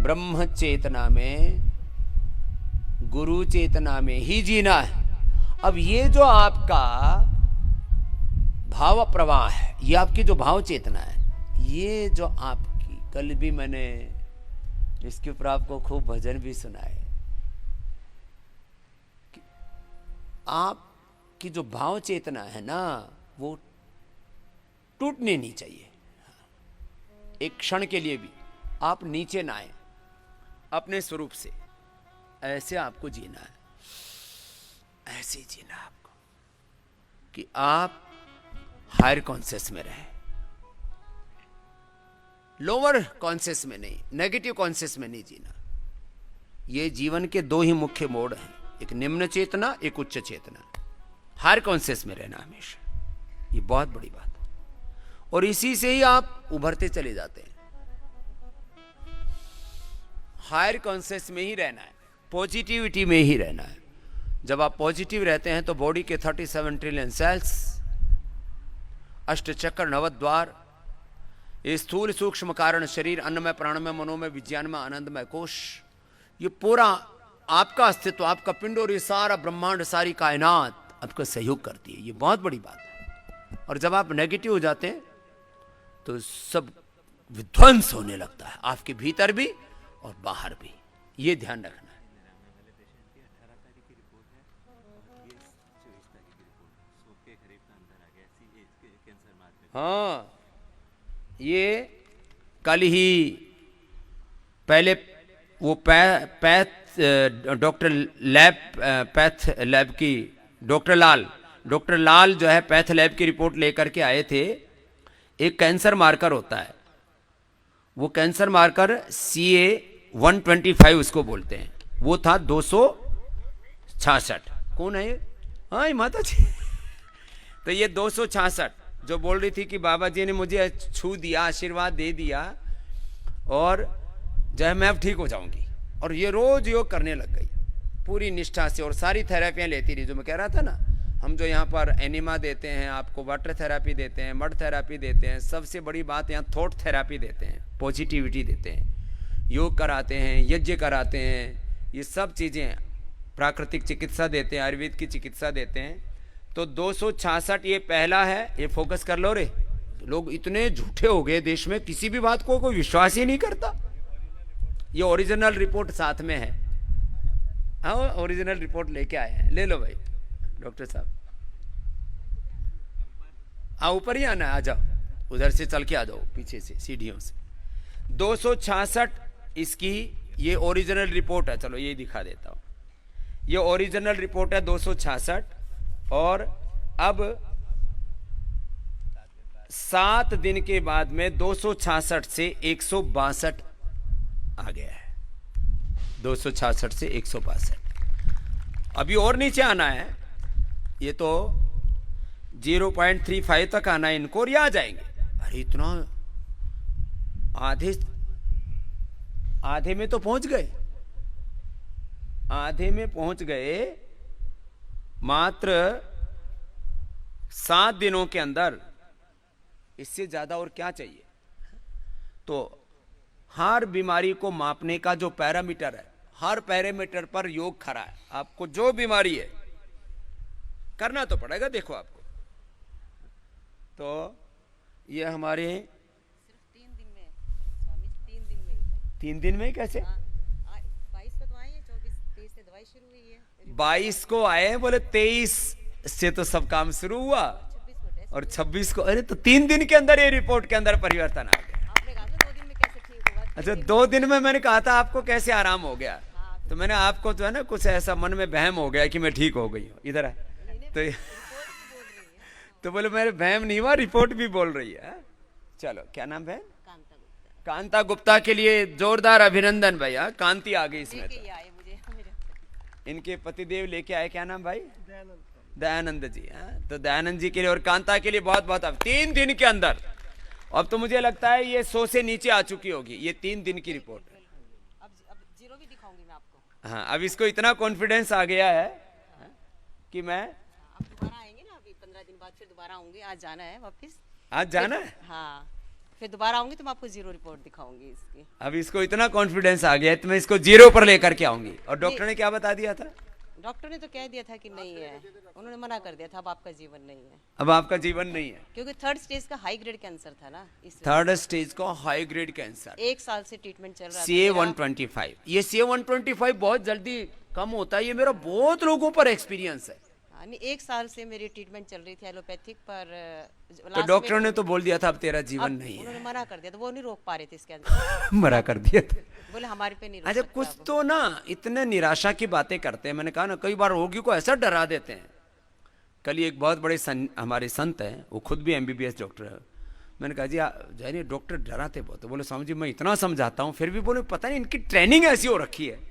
ब्रह्म चेतना में, गुरु चेतना में ही जीना है। अब ये जो आपका भाव प्रवाह है, ये आपकी जो भाव चेतना है, ये जो आपकी, कल भी मैंने इसके ऊपर आपको खूब भजन भी सुनाए। आपकी जो भाव चेतना है ना, वो टूटनी नहीं चाहिए। एक क्षण के लिए भी आप नीचे ना आए अपने स्वरूप से। ऐसे आपको जीना है, ऐसे जीना आपको कि आप हायर कॉन्शियस में रहे, लोअर कॉन्शियस में नहीं, नेगेटिव कॉन्शियस में नहीं जीना। ये जीवन के 2 ही मुख्य मोड हैं, एक निम्न चेतना, एक उच्च चेतना। हायर कॉन्शियस में रहना हमेशा, ये बहुत बड़ी बात है। और इसी से ही आप उभरते चले जाते हैं। हायर कॉन्शियस में ही रहना है, पॉजिटिविटी में ही रहना है। जब आप पॉजिटिव रहते हैं तो बॉडी के 37 ट्रिलियन सेल्स, अष्टचक्र, नवद्वार, ये स्थूल सूक्ष्म कारण शरीर, अन्नमय, प्राणमय, मनोमय, विज्ञानमय, आनंदमय कोश, ये पूरा आपका अस्तित्व, आपका पिंड और ये सारा ब्रह्मांड, सारी कायनात आपका सहयोग करती है। ये बहुत बड़ी बात है। और जब आप नेगेटिव हो जाते हैं तो सब विध्वंस होने लगता है, आपके भीतर भी और बाहर भी। ये ध्यान रखना है। हाँ, ये कल ही पहले वो डॉक्टर लैब की डॉक्टर लाल जो है पैथ लैब की रिपोर्ट लेकर के आए थे। एक कैंसर मार्कर होता है, वो कैंसर मार्कर CA-125 उसको बोलते हैं, वो था 266। कौन है ये? हाँ माता जी। तो ये 266 जो बोल रही थी कि बाबा जी ने मुझे छू दिया, आशीर्वाद दे दिया और जो है मैं अब ठीक हो जाऊंगी, और ये रोज योग करने लग गई पूरी निष्ठा से, और सारी थेरेपियां लेती रही। जो मैं कह रहा था ना, हम जो यहाँ पर एनिमा देते हैं, आपको वाटर थेरेपी देते हैं, मड थेरेपी देते हैं, सबसे बड़ी बात यहाँ थॉट थेरेपी देते हैं, पॉजिटिविटी देते हैं, योग कराते हैं, यज्ञ कराते हैं, ये सब चीज़ें, प्राकृतिक चिकित्सा देते हैं, आयुर्वेद की चिकित्सा देते हैं। तो 266 ये पहला है, ये फोकस कर लो रे। लोग इतने झूठे हो गए देश में, किसी भी बात को कोई विश्वास ही नहीं करता। ये ओरिजिनल रिपोर्ट साथ में है, हाँ ओरिजिनल रिपोर्ट लेके आए हैं, ले लो भाई डॉक्टर साहब। हाँ ऊपर ही आना है, आ जाओ, उधर से चल के आ जाओ पीछे से सीढ़ियों से। 266 इसकी ये ओरिजिनल रिपोर्ट है, चलो ये दिखा देता हूँ। ये ओरिजिनल रिपोर्ट है 266, और अब 7 दिन के बाद में 266 से 162 आ गया है। 266 से 162, अभी और नीचे आना है, ये तो 0.35 तक आना है इनको, और ये आ जाएंगे। अरे इतना आधे में तो पहुंच गए, आधे में पहुंच गए मात्र 7 दिनों के अंदर। इससे ज्यादा और क्या चाहिए। तो हर बीमारी को मापने का जो पैरामीटर है, हर पैरामीटर पर योग खरा है। आपको जो बीमारी है करना तो पड़ेगा। देखो आपको तो ये हमारे सिर्फ 3 दिन में स्वामी, 3 दिन में। 3 दिन में कैसे? 22 को तो आए हैं, 24-23 से दवाई शुरू हुई है। 22 को आए हैं, बोले 23 से तो सब काम शुरू हुआ, 26 को टेस्ट, और 26 को। अरे तो 3 दिन के अंदर ये रिपोर्ट के अंदर परिवर्तन आ गया। आपने कहा था 2 दिन में कैसे ठीक होगा। अच्छा 2 दिन में मैंने कहा था आपको कैसे आराम हो गया, तो मैंने आपको जो है ना कुछ ऐसा मन में वहम हो गया कि मैं ठीक हो गई हूँ। इधर है तो तो बोले मेरे वहम नहीं हुआ, रिपोर्ट भी बोल रही है। चलो क्या नाम है? कांता गुप्ता कांता गुप्ता के लिए जोरदार अभिनंदन भैया। कांति आ गई इसमें लेके तो। ही आए मुझे मेरे। इनके पतिदेव लेके आए, क्या नाम भाई? दयानंद जी। तो दयानंद जी के लिए और कांता के लिए बहुत बहुत 3 दिन के अंदर। अब तो मुझे लगता है ये 100 से नीचे आ चुकी होगी, ये 3 दिन की रिपोर्ट है। अब जीरो भी दिखाऊंगी मैं आपको। हाँ अब इसको इतना कॉन्फिडेंस आ गया है कि मैं आप दोबारा आएंगे ना, अभी 15 दिन बाद फिर दोबारा आऊंगी। आज जाना है वापस। आज जाना है। हाँ फिर दोबारा आऊंगी तो मैं आपको जीरो रिपोर्ट दिखाऊंगी इसकी। अब इसको इतना कॉन्फिडेंस आ गया है तो मैं इसको 0 पर लेकर के आऊंगी। और डॉक्टर ने क्या बता दिया था? डॉक्टर ने तो कह दिया था कि नहीं है, उन्होंने मना कर दिया था अब आपका जीवन नहीं है, अब आपका जीवन नहीं है, क्योंकि 3rd स्टेज का हाई ग्रेड कैंसर था ना। इस 3rd स्टेज का हाई ग्रेड कैंसर, 1 साल से ट्रीटमेंट चल रहा था। CA-125। ये CA-125 बहुत जल्दी कम होता है, ये मेरा बहुत लोगों पर एक्सपीरियंस है। हाँ, नहीं 1 साल से मेरी ट्रीटमेंट चल रही थी एलोपैथिक पर। तो डॉक्टर ने तो बोल दिया था अब तेरा जीवन नहीं है। उन्होंने मना कर दिया था, वो नहीं रोक पा रहे थे इसके अंदर। मरा कर दिया था। बोले हमारे पे नहीं रोक अच्छा सकते कुछ आप। तो ना इतने निराशा की बातें करते हैं। मैंने कहा ना कई बार रोगी को ऐसा डरा देते हैं। कल ही एक बहुत बड़े हमारे संत हैं, वो खुद भी MBBS डॉक्टर है। मैंने कहा जी जानिए डॉक्टर डराते बहुत। बोले स्वामी जी मैं इतना समझाता हूँ फिर भी बोले पता नहीं इनकी ट्रेनिंग ऐसी हो रखी है।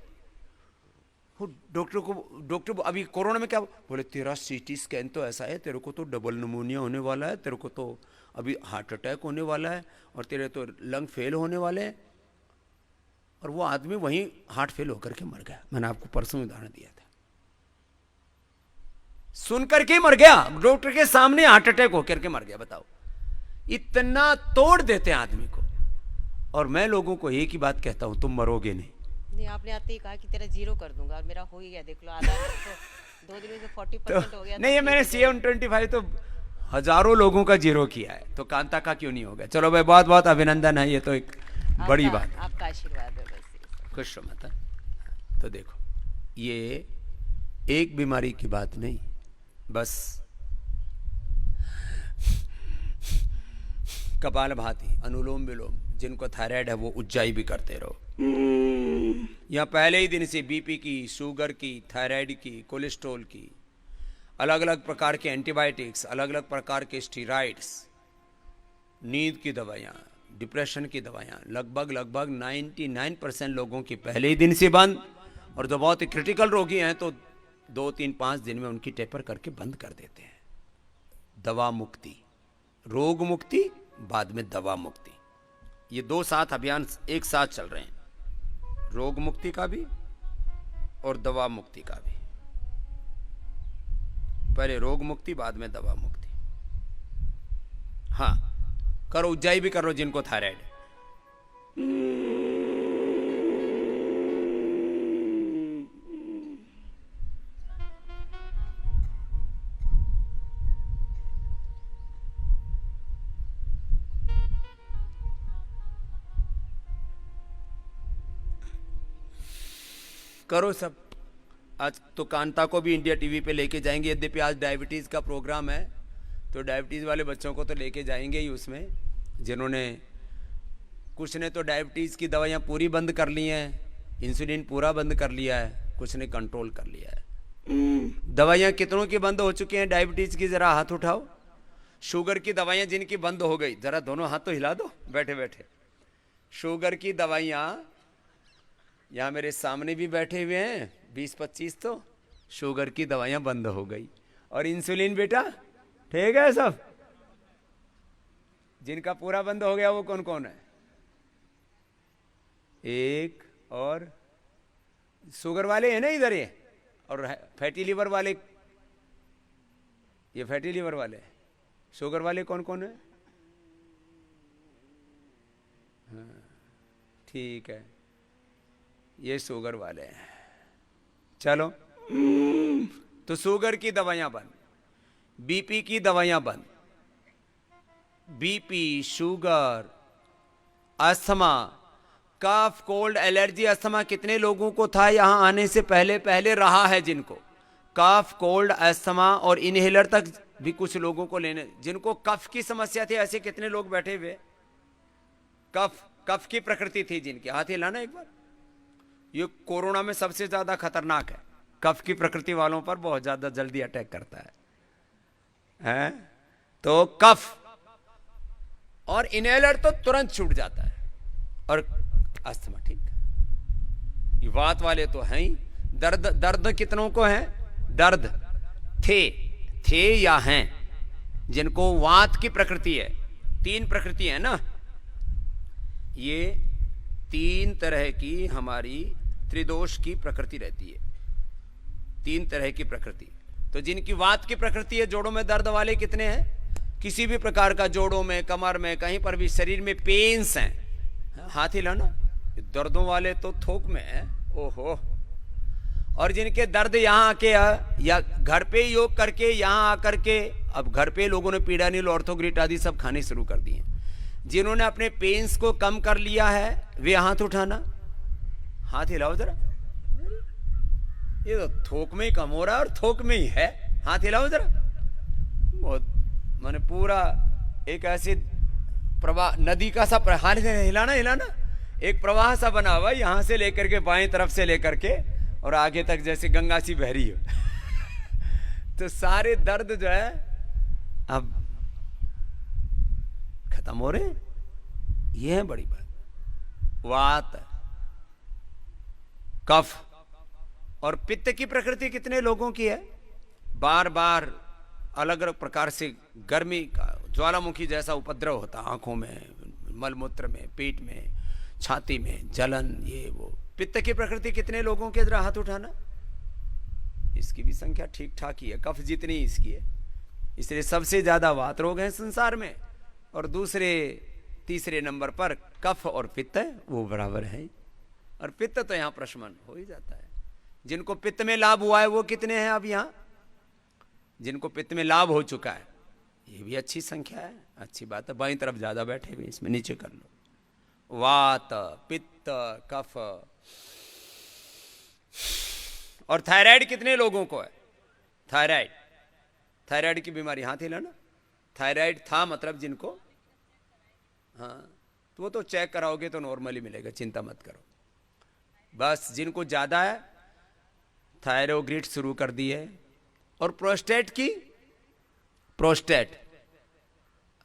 वो डॉक्टर अभी कोरोना में क्या बोले, तेरा CT स्कैन तो ऐसा है, तेरे को तो डबल निमोनिया होने वाला है, तेरे को तो अभी हार्ट अटैक होने वाला है, और तेरे तो लंग फेल होने वाले हैं। और वो आदमी वहीं हार्ट फेल होकर के मर गया। मैंने आपको परसों उदाहरण दिया था, सुन करके मर गया, डॉक्टर के सामने हार्ट अटैक होकर के मर गया। बताओ इतना तोड़ देते हैं आदमी को। और मैं लोगों को एक ही बात कहता हूं, तुम मरोगे नहीं। नहीं आपने आते ही कहा कि तेरा जीरो कर दूंगा, और मेरा हो ही गया। देख लो आधा तो 2 दिन में 40% हो गया। नहीं ये मैंने CA-125 तो हजारों लोगों का जीरो किया है, तो कांता का क्यों नहीं हो गया? चलो भाई बहुत बहुत अभिनंदन है, ये तो एक बड़ी बात है। आपका आशीर्वाद है बस। खुश रहो माता। तो देखो ये एक बीमारी की बात नहीं, बस कपालभाति, अनुलोम विलोम, जिनको थायराइड है वो उज्जाई भी करते रहो। यहाँ पहले ही दिन से BP की, शुगर की, थायराइड की, कोलेस्ट्रॉल की, अलग अलग प्रकार के एंटीबायोटिक्स, अलग अलग प्रकार के स्टीरॉइड्स, नींद की दवाइयाँ, डिप्रेशन की दवाइयाँ, लगभग 99% लोगों की पहले ही दिन से बंद। और जो बहुत ही क्रिटिकल रोगी हैं तो 2-3-5 दिन में उनकी टेपर करके बंद कर देते हैं। दवा मुक्ति, रोग मुक्ति, बाद में दवा मुक्ति, ये 2 साथ अभियान एक साथ चल रहे हैं, रोग मुक्ति का भी और दवा मुक्ति का भी। पहले रोग मुक्ति, बाद में दवा मुक्ति। हाँ, करो, उज्जाई भी करो जिनको थायराइड है। करो सब। आज तो कांता को भी इंडिया टीवी पे लेके जाएंगे, यद्यपि आज डायबिटीज़ का प्रोग्राम है, तो डायबिटीज़ वाले बच्चों को तो लेके जाएंगे ही उसमें, जिन्होंने, कुछ ने तो डायबिटीज़ की दवाइयाँ पूरी बंद कर ली हैं, इंसुलिन पूरा बंद कर लिया है, कुछ ने कंट्रोल कर लिया है। दवाइयाँ कितनों की बंद हो चुकी हैं डायबिटीज़ की, ज़रा हाथ उठाओ। शुगर की दवाइयाँ जिनकी बंद हो गई, ज़रा दोनों हाथ तो हिला दो बैठे बैठे। शुगर की दवाइयाँ, यहाँ मेरे सामने भी बैठे हुए हैं 20-25, तो शुगर की दवाइयाँ बंद हो गई। और इंसुलिन बेटा ठीक है सब, जिनका पूरा बंद हो गया वो कौन कौन है? एक और शुगर वाले हैं ना इधर ये, और फैटी लीवर वाले, ये फैटी लीवर वाले। शुगर वाले कौन कौन है? हाँ, ठीक है, ये शुगर वाले हैं। चलो, तो शुगर की दवाइयां बंद, बीपी की दवाइयां बंद। बीपी, शुगर, अस्थमा, कफ, कोल्ड, एलर्जी, अस्थमा कितने लोगों को था यहां आने से पहले? पहले रहा है जिनको कफ, कोल्ड, अस्थमा और इनहेलर तक भी कुछ लोगों को लेने। जिनको कफ की समस्या थी, ऐसे कितने लोग बैठे हुए? कफ की प्रकृति थी जिनके, हाथ हिलाना एक बार। ये कोरोना में सबसे ज्यादा खतरनाक है, कफ की प्रकृति वालों पर बहुत ज्यादा जल्दी अटैक करता है? तो कफ और इनहेलर तो तुरंत छूट जाता है, और अस्थमा ठीक है। ये वात वाले तो हैं ही। दर्द कितनों को है? दर्द थे या हैं जिनको वात की प्रकृति है। 3 प्रकृति है ना, ये 3 तरह की हमारी त्रिदोष की प्रकृति रहती है, 3 तरह की प्रकृति। तो जिनकी वात की प्रकृति है, जोड़ों में दर्द वाले कितने हैं? किसी भी प्रकार का जोड़ों में, कमर में, कहीं पर भी शरीर में पेन्स हैं, हाथ हिलाना। दर्दों वाले तो थोक में है, ओहो। और जिनके दर्द यहाँ आके या घर पे योग करके यहाँ आकर के, अब घर पे लोगों ने पीडानिल, ऑर्थोग्रिट आदि सब खाने शुरू कर दिए। जिन्होंने अपने पेन्स को कम कर लिया है वे हाथ उठाना, हाथ हिलाओ जरा। ये तो थोक में ही कम हो रहा है और थोक में ही है, हाथ हिलाओ जरा। बहुत मैंने पूरा एक ऐसे प्रवाह, नदी का सा हाथ हिलाना, एक प्रवाह सा बना हुआ, यहां से लेकर के बाएं तरफ से लेकर के और आगे तक, जैसे गंगा सी बह रही हो। तो सारे दर्द जो है अब खत्म हो रहे। ये है बड़ी बात। वात, कफ और पित्त की प्रकृति कितने लोगों की है? बार बार अलग अलग प्रकार से गर्मी का ज्वालामुखी जैसा उपद्रव होता, आंखों में, मलमूत्र में, पेट में, छाती में जलन, ये वो। पित्त की प्रकृति कितने लोगों के? जरा हाथ उठाना। इसकी भी संख्या ठीक ठाक ही है, कफ जितनी इसकी है। इसलिए सबसे ज्यादा वात रोग हैं संसार में, और दूसरे तीसरे नंबर पर कफ और पित्त है, वो बराबर है। और पित्त तो यहां प्रशमन हो ही जाता है। जिनको पित्त में लाभ हुआ है वो कितने हैं अब यहां? जिनको पित्त में लाभ हो चुका है, ये भी अच्छी संख्या है, अच्छी बात है। बाईं तरफ ज्यादा बैठे हुए, इसमें नीचे कर लो। वात, पित्त, कफ और थायराइड कितने लोगों को है? थायराइड की बीमारी, हाथ हिलाना। थायराइड था मतलब जिनको, हाँ, तो वो तो चेक कराओगे तो नॉर्मली मिलेगा, चिंता मत करो। बस जिनको ज्यादा है, थायरोग्रिड शुरू कर दी है। और प्रोस्टेट की, प्रोस्टेट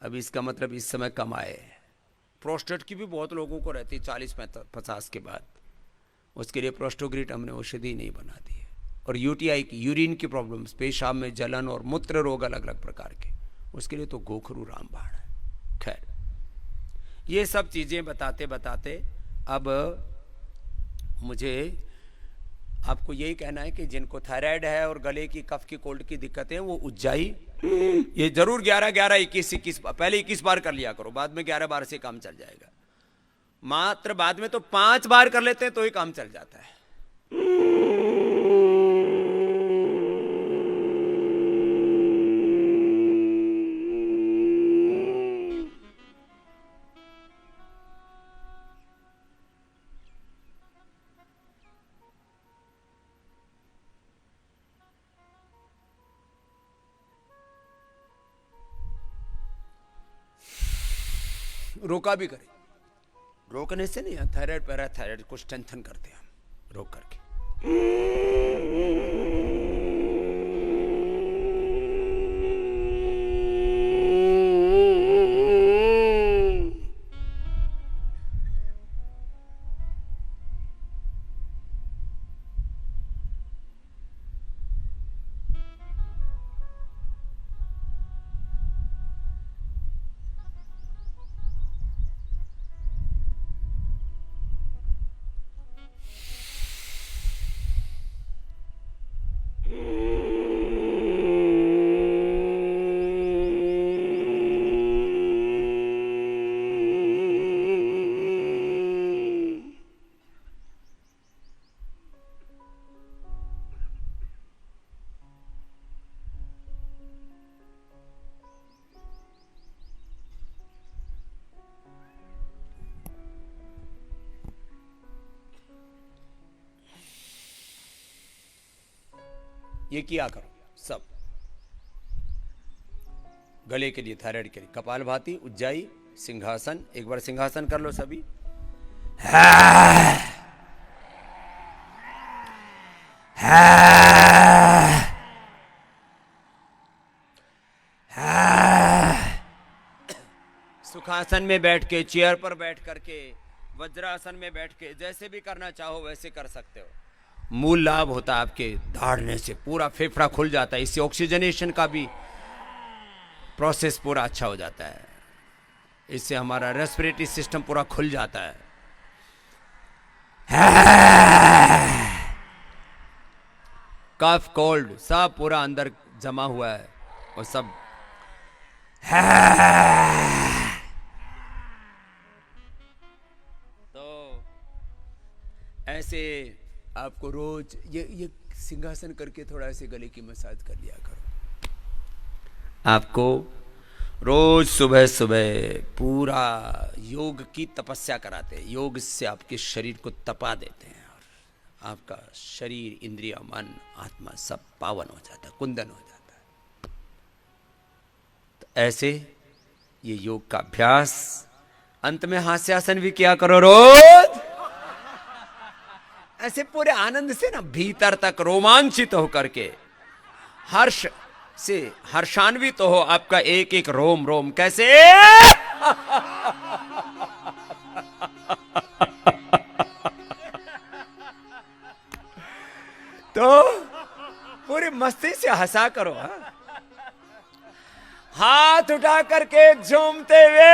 अब इसका मतलब इस समय कम आए। प्रोस्टेट की भी बहुत लोगों को रहती है 40-50 के बाद। उसके लिए प्रोस्टोग्रिड हमने औषधि नहीं बना दी है। और यूटीआई की, यूरिन की प्रॉब्लम्स, पेशाब में जलन और मूत्र रोग अलग अलग प्रकार के, उसके लिए तो गोखरू रामबाण है। खैर, ये सब चीज़ें बताते बताते अब मुझे आपको यही कहना है कि जिनको थायराइड है और गले की, कफ की, कोल्ड की दिक्कतें, वो उज्जाई ये जरूर 11-11, 21-21, पहले 21 बार कर लिया करो, बाद में 11 बार से काम चल जाएगा। मात्र बाद में तो 5 बार कर लेते हैं तो ही काम चल जाता है। रोका भी करें, रोकने से नहीं, थायराइड पैराथायराइड को स्ट्रेंथन करते हैं हम रोक करके। ये किया करो सब, गले के लिए, थायराइड के लिए, कपालभाति, उज्जाई, सिंहासन। एक बार सिंहासन कर लो सभी। सुखासन में बैठ के, चेयर पर बैठ करके, वज्रासन में बैठ के, जैसे भी करना चाहो वैसे कर सकते हो। मूल लाभ होता है आपके दौड़ने से, पूरा फेफड़ा खुल जाता है, इससे ऑक्सीजनेशन का भी प्रोसेस पूरा अच्छा हो जाता है, इससे हमारा रेस्पिरेटरी सिस्टम पूरा खुल जाता है। कफ, कोल्ड सब पूरा अंदर जमा हुआ है और सब तो ऐसे आपको रोज ये सिंहासन करके थोड़ा ऐसे गले की मसाज कर लिया करो। आपको रोज सुबह सुबह पूरा योग की तपस्या कराते हैं, योग से आपके शरीर को तपा देते हैं और आपका शरीर, इंद्रिय, मन, आत्मा सब पावन हो जाता है, कुंदन हो जाता है। तो ऐसे ये योग का अभ्यास, अंत में हास्यासन भी किया करो रोज, ऐसे पूरे आनंद से ना, भीतर तक रोमांचित होकर के, हर्ष से हर्षान्वित हो आपका एक एक रोम रोम। कैसे? तो पूरी मस्ती से हंसा करो, हाथ उठा करके झूमते हुए।